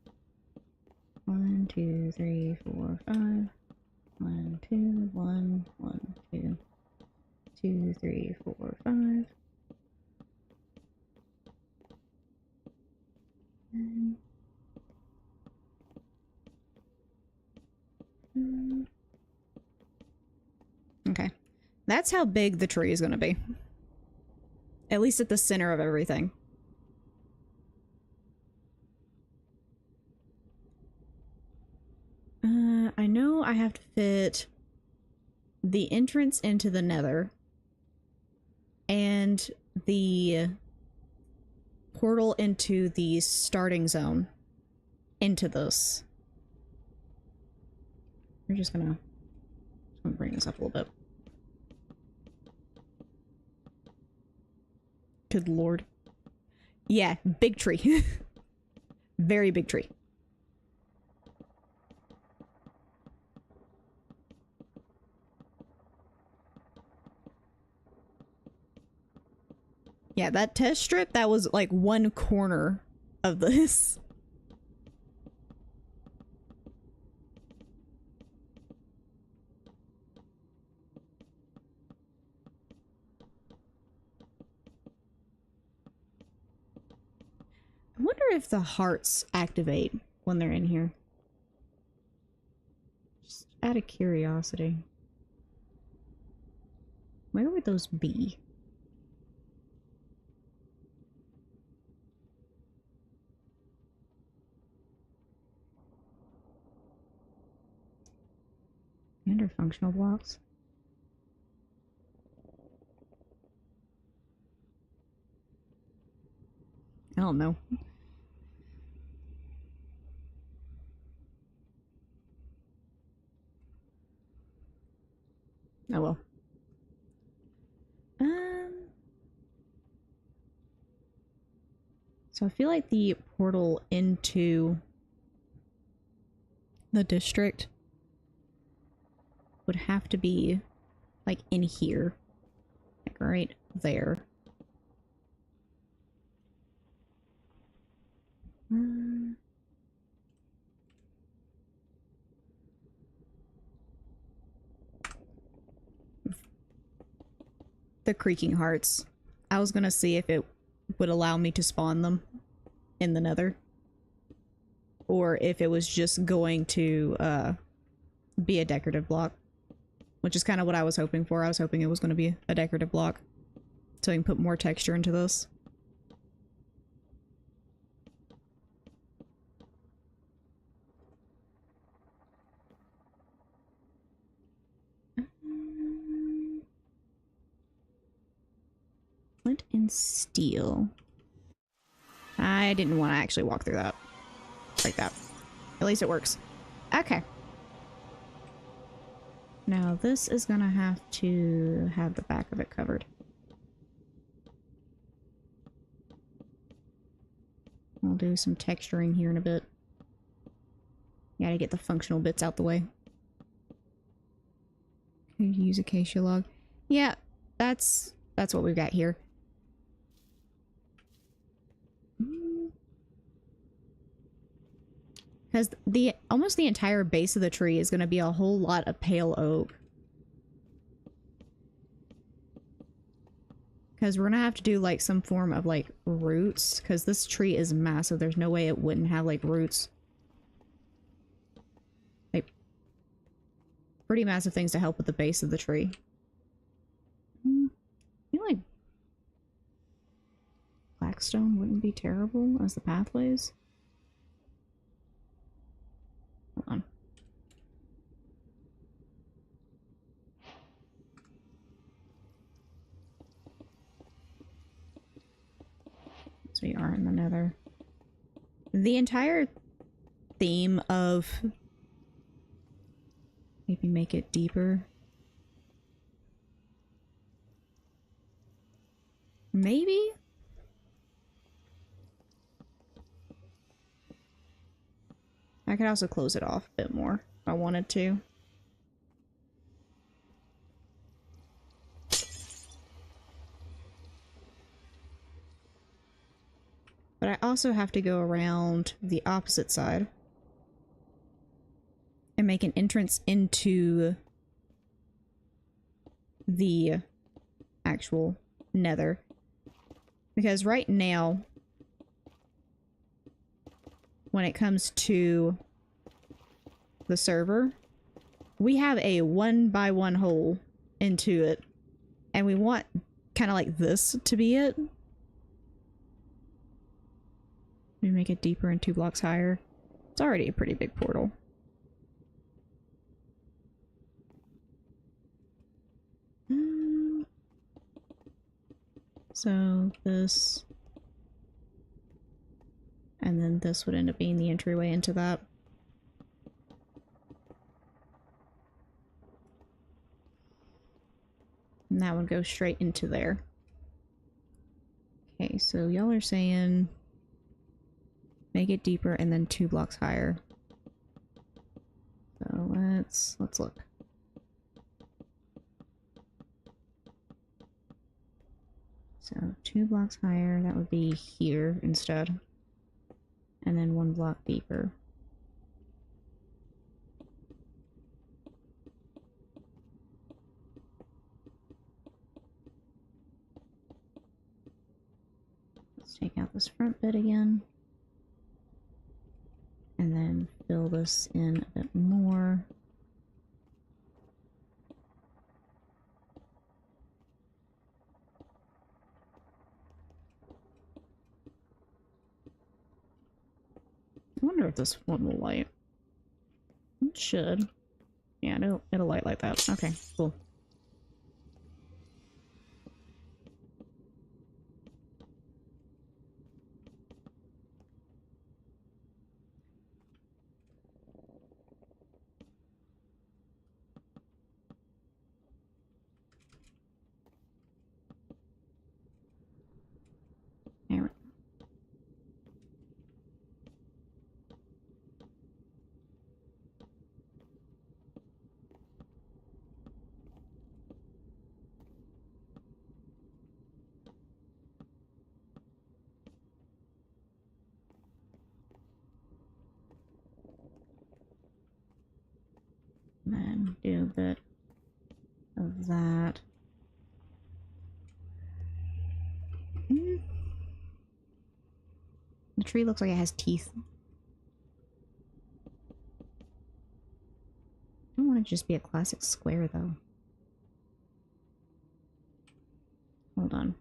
1, 2, 3, 4, 5. 1, 2, 1, 1, 2. 2, 3, 4, 5. Okay. That's how big the tree is going to be. At least at the center of everything. I know I have to fit the entrance into the nether and the portal into the starting zone into this. We're just gonna bring this up a little bit. Good lord. Yeah, big tree. Very big tree. Yeah, that test strip, that was like one corner of this. I wonder if the hearts activate when they're in here. Just out of curiosity. Where would those be? Under functional blocks. I don't know. Oh well. So I feel like the portal into the district would have to be like in here. Like right there. The creaking hearts. I was gonna see if it would allow me to spawn them in the nether. Or if it was just going to be a decorative block. Which is kind of what I was hoping for. I was hoping it was going to be a decorative block. So we can put more texture into this. Flint and steel. I didn't want to actually walk through that. Like that. At least it works. Okay. Now this is gonna have to have the back of it covered. I'll do some texturing here in a bit. Gotta get the functional bits out the way. Could use acacia log. Yeah, that's what we've got here. Because almost the entire base of the tree is going to be a whole lot of pale oak. Because we're going to have to do like some form of like roots. Because this tree is massive. There's no way it wouldn't have like roots. Like pretty massive things to help with the base of the tree. I feel like blackstone wouldn't be terrible as the pathways. Hold on. So we are in the nether. The entire theme of maybe make it deeper. Maybe? I could also close it off a bit more if I wanted to. But I also have to go around the opposite side and make an entrance into the actual nether. Because right now, when it comes to the server, we have a 1x1 hole into it, and we want kind of like this to be it. We make it deeper and 2 blocks higher. It's already a pretty big portal. So this, and then this would end up being the entryway into that. And that would go straight into there. Okay, so y'all are saying make it deeper and then 2 blocks higher. So let's look. So 2 blocks higher, that would be here instead. And then 1 block deeper. Let's take out this front bit again. And then fill this in a bit more. I wonder if this one will light. It should. Yeah, it'll light like that. Okay, cool. There we go. And then do a bit of that. The tree looks like it has teeth. I don't want it to just be a classic square, though. Hold on.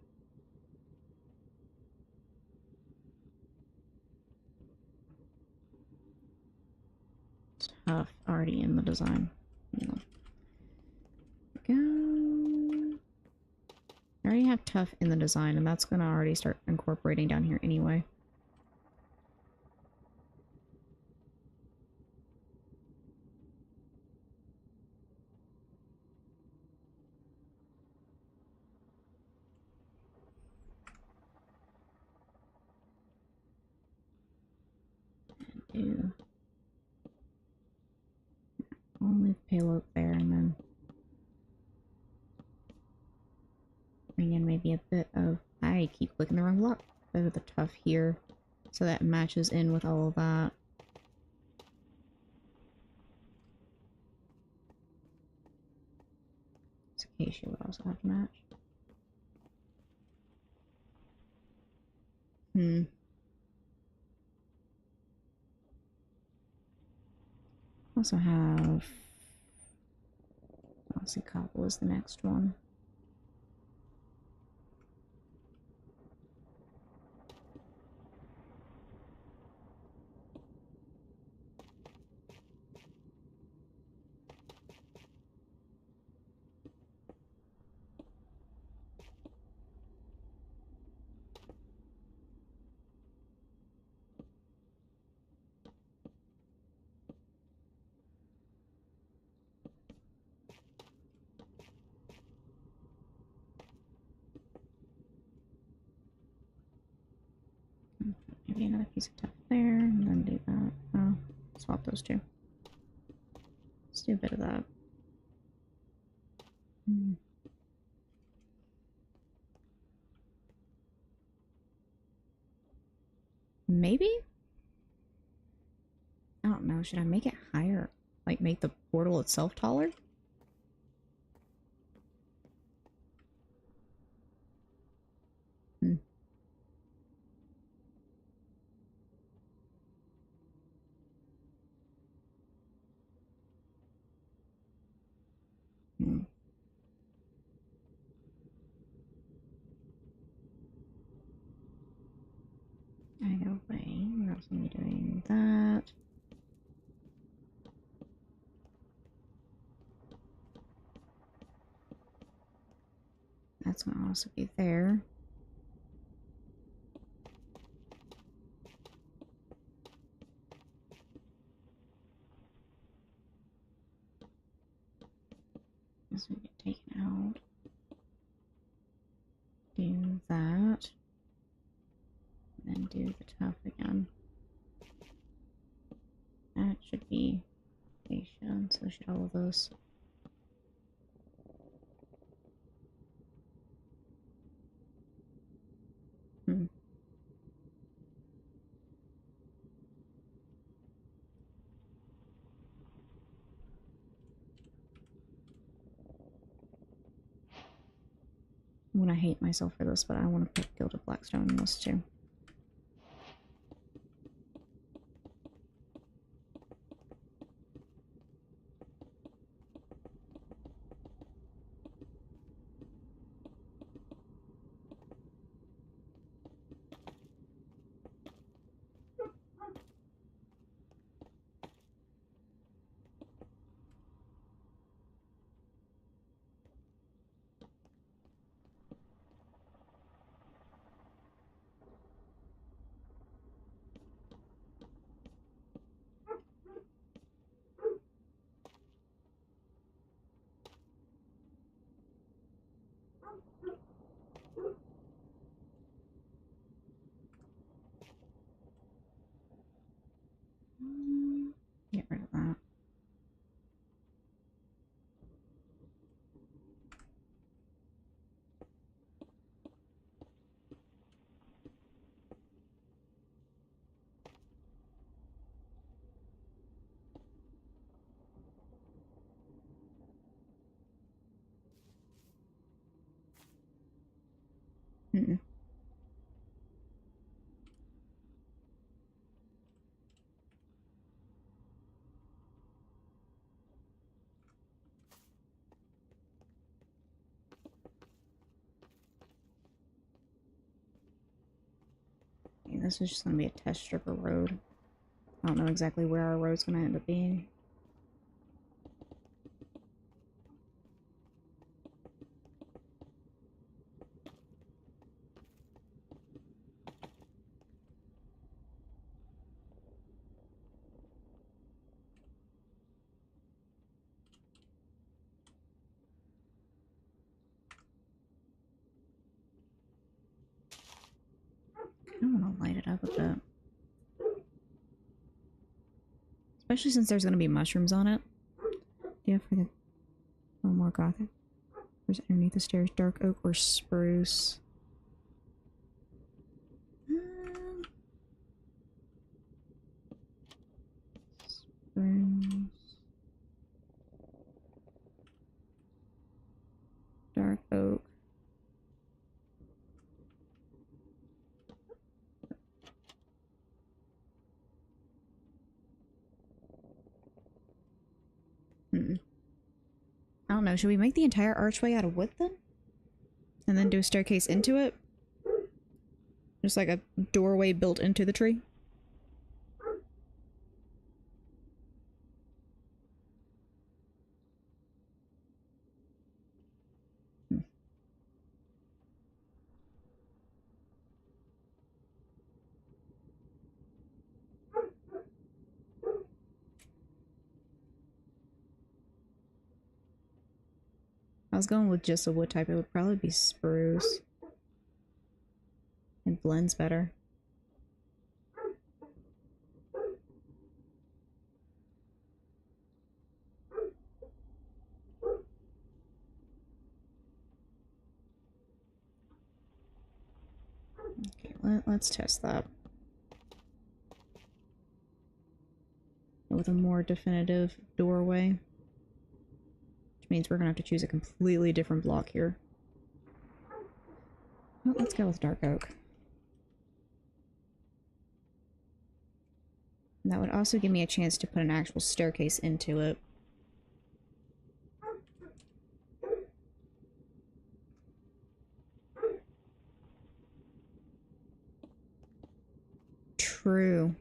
Tough already in the design. Go. I already have tough in the design, and that's gonna already start incorporating down here anyway. Do only payload there, and then bring in maybe a bit of, I keep clicking the wrong block, a bit of the tough here, so that matches in with all of that. This acacia would also have to match. Also have, obviously cobble is the next one. Maybe another piece of tuff there, and then do that. Oh, swap those two. Let's do a bit of that. Maybe? I don't know. Should I make it higher? Like, make the portal itself taller? Hmm. Hmm. Either way, we're also going to be doing that. That's going to also be there. This would get taken out. Do that. And then do the tough again. That should be fascia, so should all of those. I'm gonna hate myself for this, but I want to put gilded blackstone in this too. Get rid of that. Okay, this is just gonna be a test strip of road. I don't know exactly where our road's gonna end up being. I want to light it up a bit. Especially since there's going to be mushrooms on it. Yeah, for the... Oh, more gothic. There's underneath the stairs, dark oak or spruce. Spruce. Dark oak. I don't know, should we make the entire archway out of wood then? And then do a staircase into it? Just like a doorway built into the tree? I was going with just a wood type, it would probably be spruce. It blends better. Okay, let's test that. With a more definitive doorway. Which means we're gonna have to choose a completely different block here. Well, let's go with dark oak. And that would also give me a chance to put an actual staircase into it. True.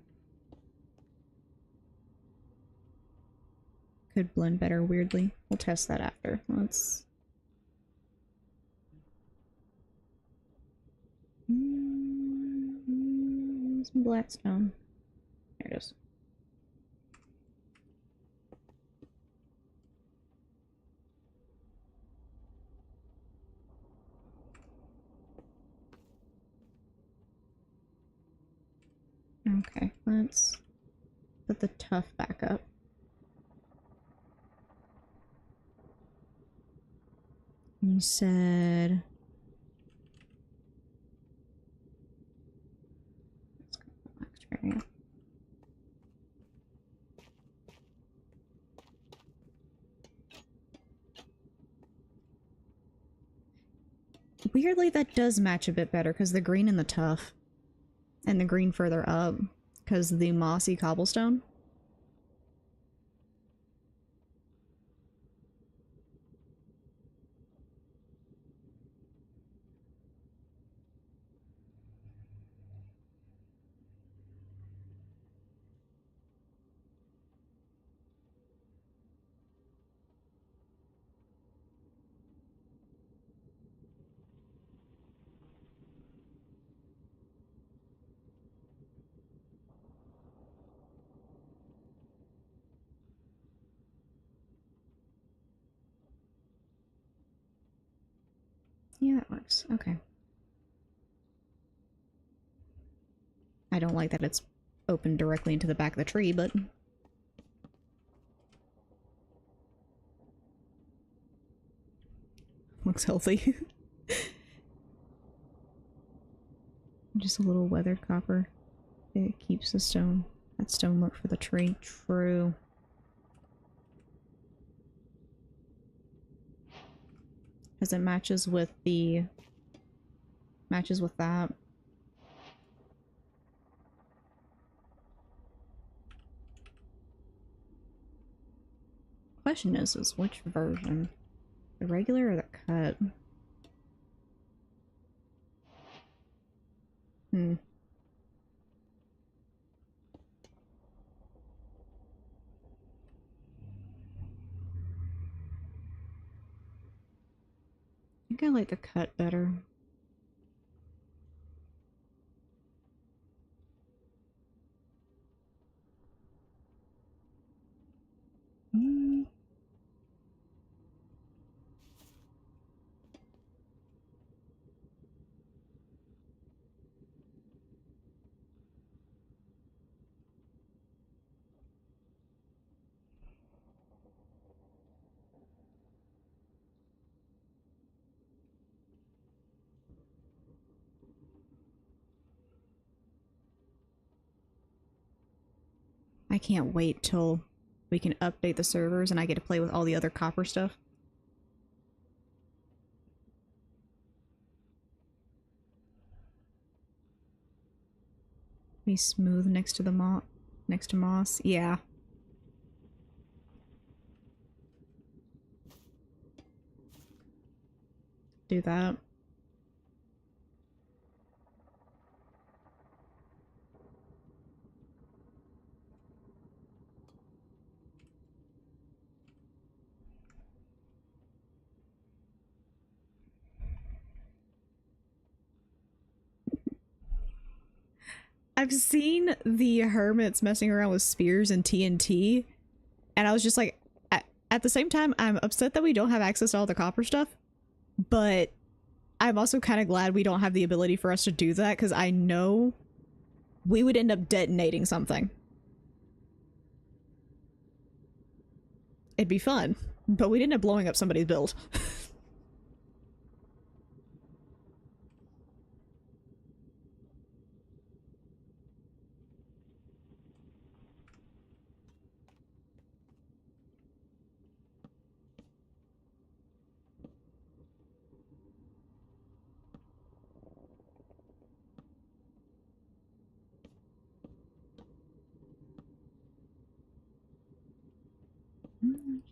Could blend better, weirdly. We'll test that after. Let's... some blackstone. There it is. Okay, let's put the tough back up. You said... Let's go to the next area. Weirdly, that does match a bit better, because the green and the tough. And the green further up, because the mossy cobblestone. Yeah, that works. Okay. I don't like that it's open directly into the back of the tree, but... Looks healthy. Just a little weathered copper. It keeps the stone. That stone look for the tree. True. Because it matches with the... Matches with that. Question is which version? The regular or the cut? Hmm. I think I like the cut better. Hmm. I can't wait till we can update the servers and I get to play with all the other copper stuff. Be smooth next to the next to moss. Yeah. Do that. I've seen the hermits messing around with spears and TNT, and I was just like, at the same time, I'm upset that we don't have access to all the copper stuff, but I'm also kind of glad we don't have the ability for us to do that, because I know we would end up detonating something. It'd be fun, but we'd end up blowing up somebody's build.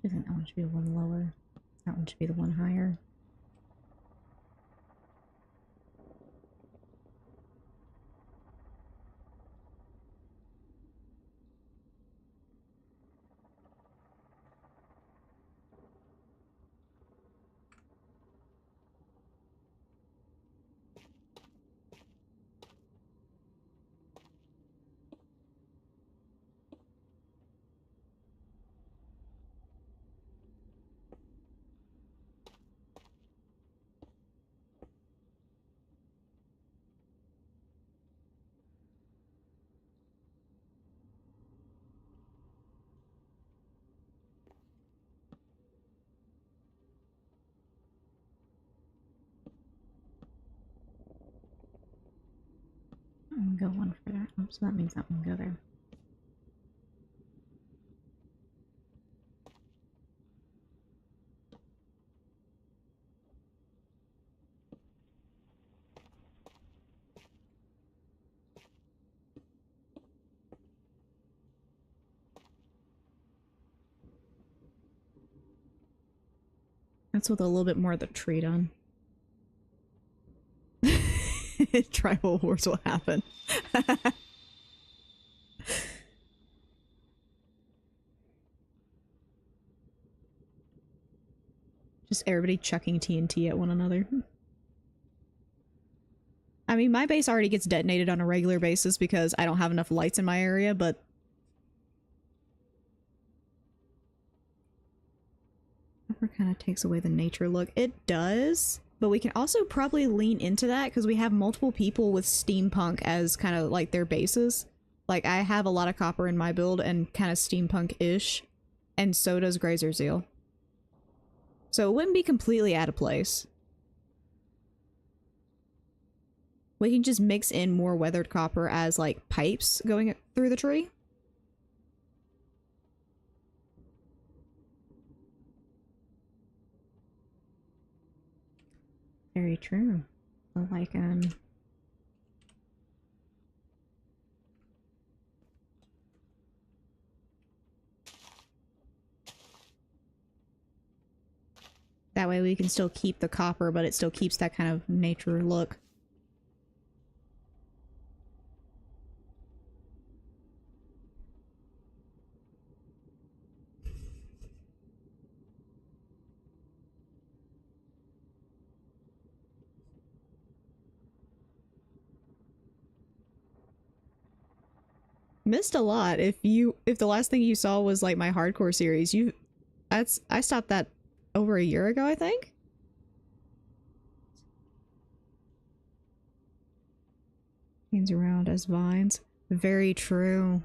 I think that one should be the one lower. That one should be the one higher. Go one further. Oops, that means that one go there. That's with a little bit more of the tree done. Tribal wars will happen. Just everybody chucking TNT at one another. I mean, my base already gets detonated on a regular basis because I don't have enough lights in my area, but... It kind of takes away the nature look. It does, but we can also probably lean into that because we have multiple people with steampunk as kind of like their bases. Like, I have a lot of copper in my build and kind of steampunk-ish, and so does Grazer Zeal. So it wouldn't be completely out of place. We can just mix in more weathered copper as, like, pipes going through the tree. Very true. Like, that way we can still keep the copper, but it still keeps that kind of nature look. Missed a lot. If the last thing you saw was like my hardcore series, I stopped that over a year ago, I think. Hands around as vines. Very true.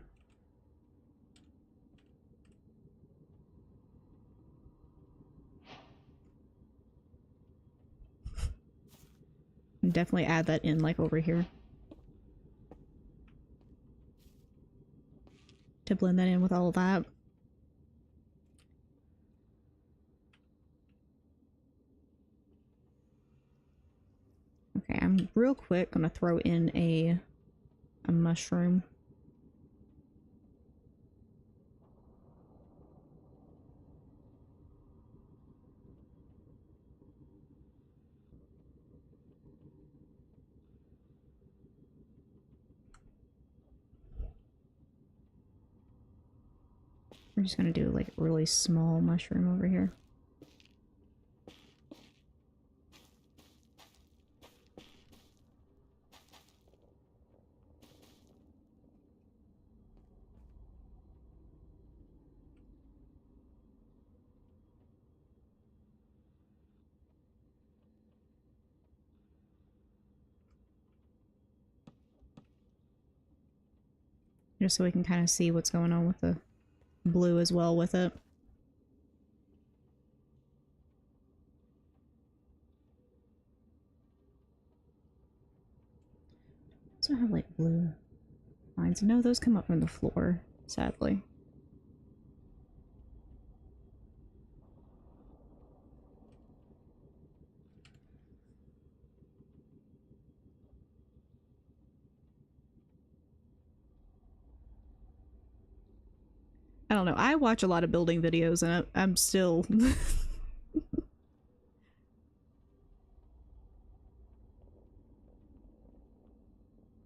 Definitely add that in like over here. To blend that in with all of that. Okay, I'm real quick gonna throw in a mushroom. We're just gonna do like a really small mushroom over here. Just so we can kind of see what's going on with the blue as well with it. So I have like blue lines. No, those come up from the floor, sadly. I don't know. I watch a lot of building videos and I'm still... The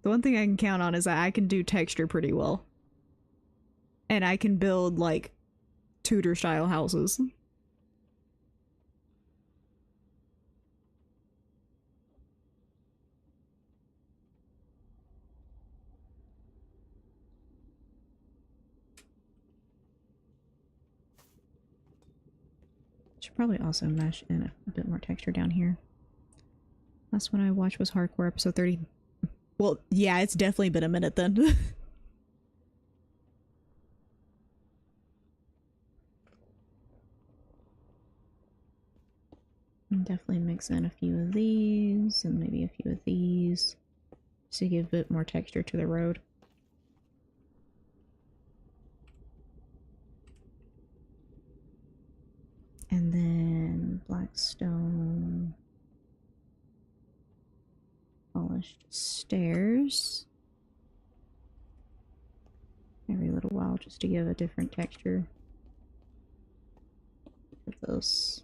one thing I can count on is that I can do texture pretty well. And I can build, like, Tudor-style houses. Should probably also mesh in a bit more texture down here. Last one I watched was Hardcore episode 30. Well, yeah, it's definitely been a minute then. Definitely mix in a few of these and maybe a few of these. just to give a bit more texture to the road. And then black stone, polished stairs. Every little while just to give a different texture to this.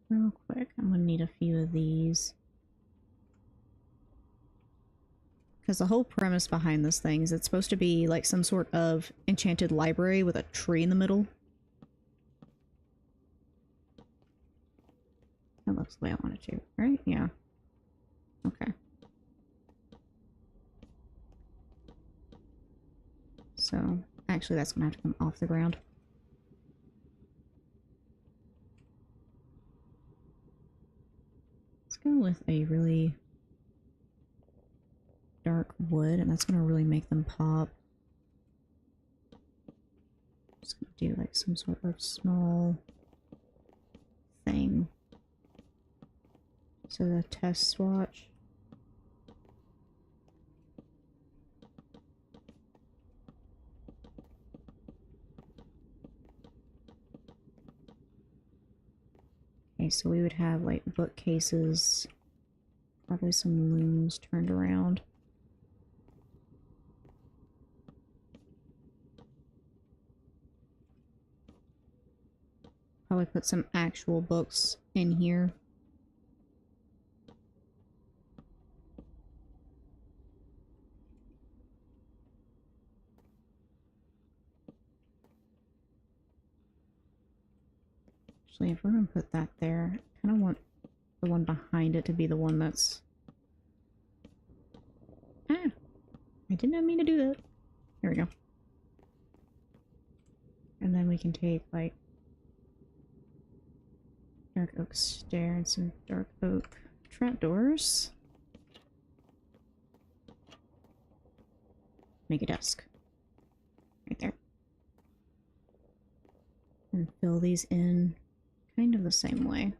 Real quick, I'm gonna need a few of these. Because the whole premise behind this thing is it's supposed to be like some sort of enchanted library with a tree in the middle. That looks the way I want it to, right? Yeah. Okay. So, actually that's gonna have to come off the ground. Let's go with a really dark wood, and that's gonna really make them pop. Just gonna do like some sort of small thing. So the test swatch. Okay, so we would have like bookcases, probably some looms turned around. Probably put some actual books in here. Actually, if we're gonna put that there, I kind of want the one behind it to be the one that's... Ah! I did not mean to do that. There we go. And then we can take, like, dark oak stair and some dark oak trapdoors. Make a desk. Right there. And fill these in kind of the same way.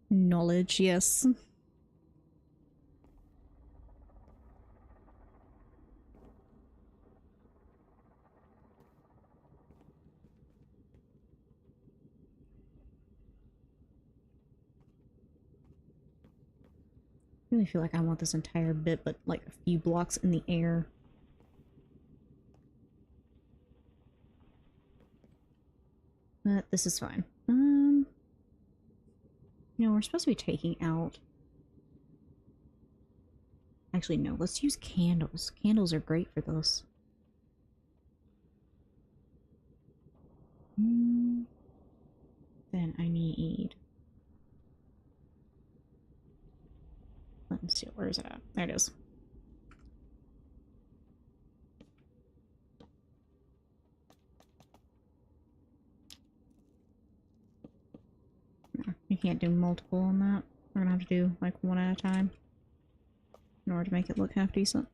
Knowledge, yes. I really feel like I want this entire bit, but like a few blocks in the air. But this is fine. You know, we're supposed to be taking out... Actually, no, let's use candles. Candles are great for this. Then I need... Let's see, where is it at? There it is. No, you can't do multiple on that. We're gonna have to do like one at a time in order to make it look half decent.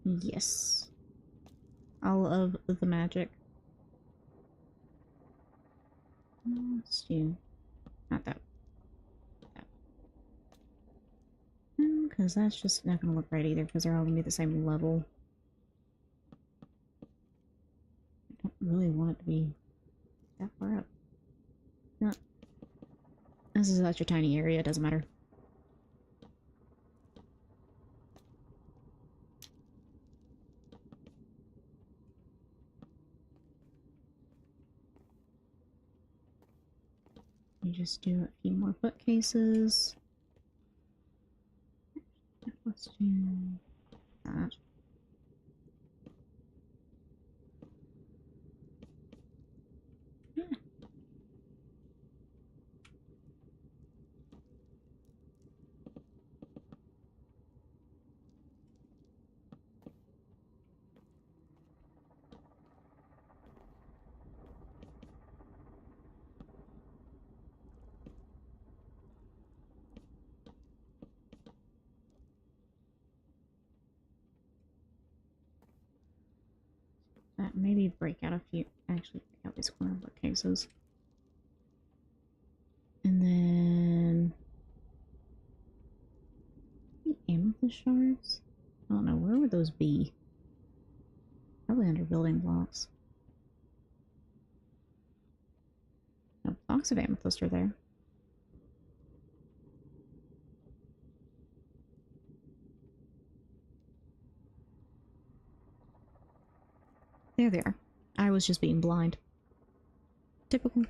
Yes. All of the magic. Let's do... Not that. Because that's just not going to look right either, because they're all going to be the same level. I don't really want it to be that far up. No. This is such a tiny area, it doesn't matter. me just do a few more bookcases. Let's do that. Yeah. Maybe break out a few. Actually, break out these corner bookcases. And then amethyst shards? I don't know, where would those be? Probably under building blocks. No, blocks of amethyst are there. There they are. I was just being blind. Typical.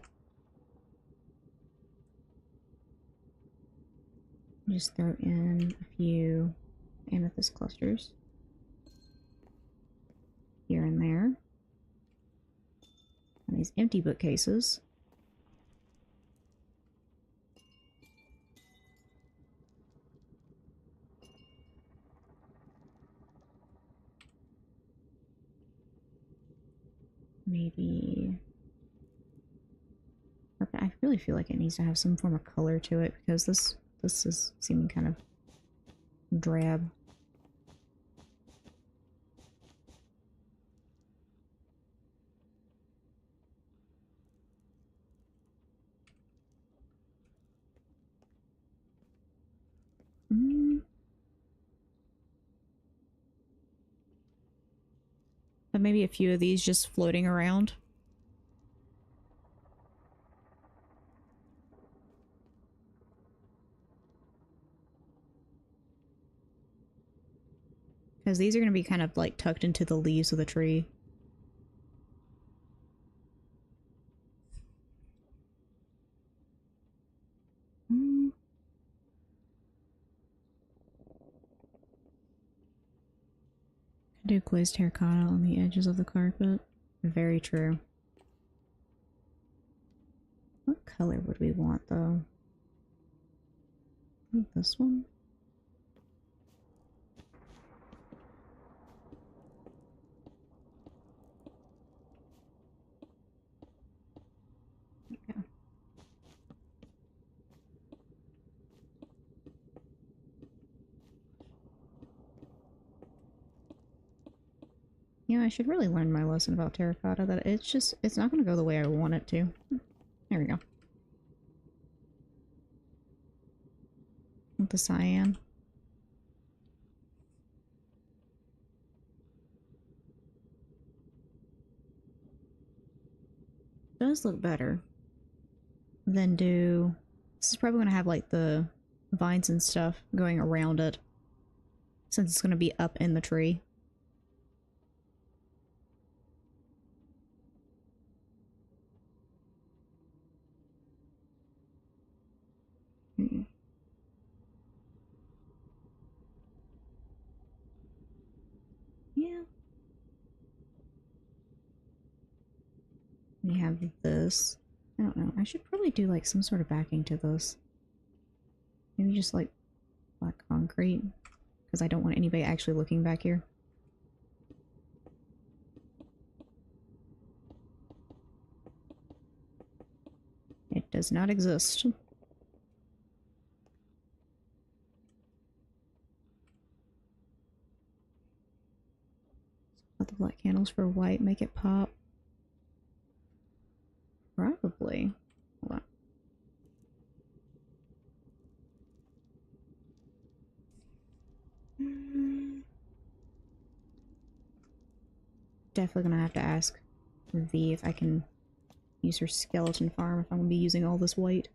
Just throw in a few amethyst clusters. Here and there. And these empty bookcases. Maybe... Okay, I really feel like it needs to have some form of color to it because this is seeming kind of drab. But maybe a few of these just floating around. Because these are going to be kind of like tucked into the leaves of the tree. Do glazed terracotta on the edges of the carpet. Very true. What color would we want though? I think this one? Yeah. Yeah, I should really learn my lesson about terracotta, that it's not going to go the way I want it to. There we go. With the cyan. Does look better than do... This is probably going to have like the vines and stuff going around it, since it's going to be up in the tree. Yeah. We have this. I don't know. I should probably do like some sort of backing to this. Maybe just like black concrete. Because I don't want anybody actually looking back here. It does not exist. Put the black candles for white, make it pop. Probably. Hold on. Definitely gonna have to ask V if I can use her skeleton farm if I'm gonna be using all this white.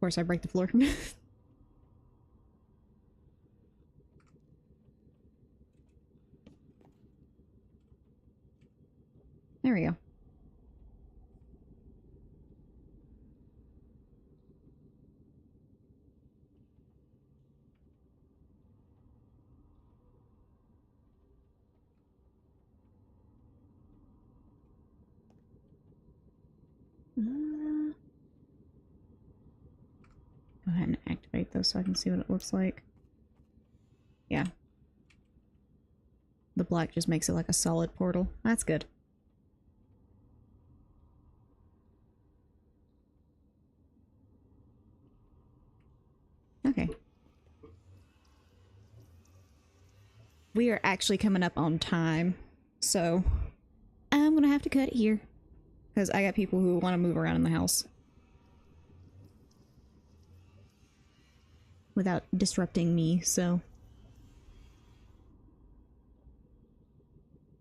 course, I break the floor. There we go. Go ahead and activate those so I can see what it looks like. Yeah. The black just makes it like a solid portal. That's good. Okay. We are actually coming up on time, so I'm gonna have to cut it here. Because I got people who want to move around in the house. Without disrupting me, so...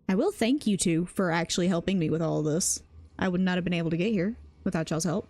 I will thank you two for actually helping me with all of this. I would not have been able to get here without y'all's help.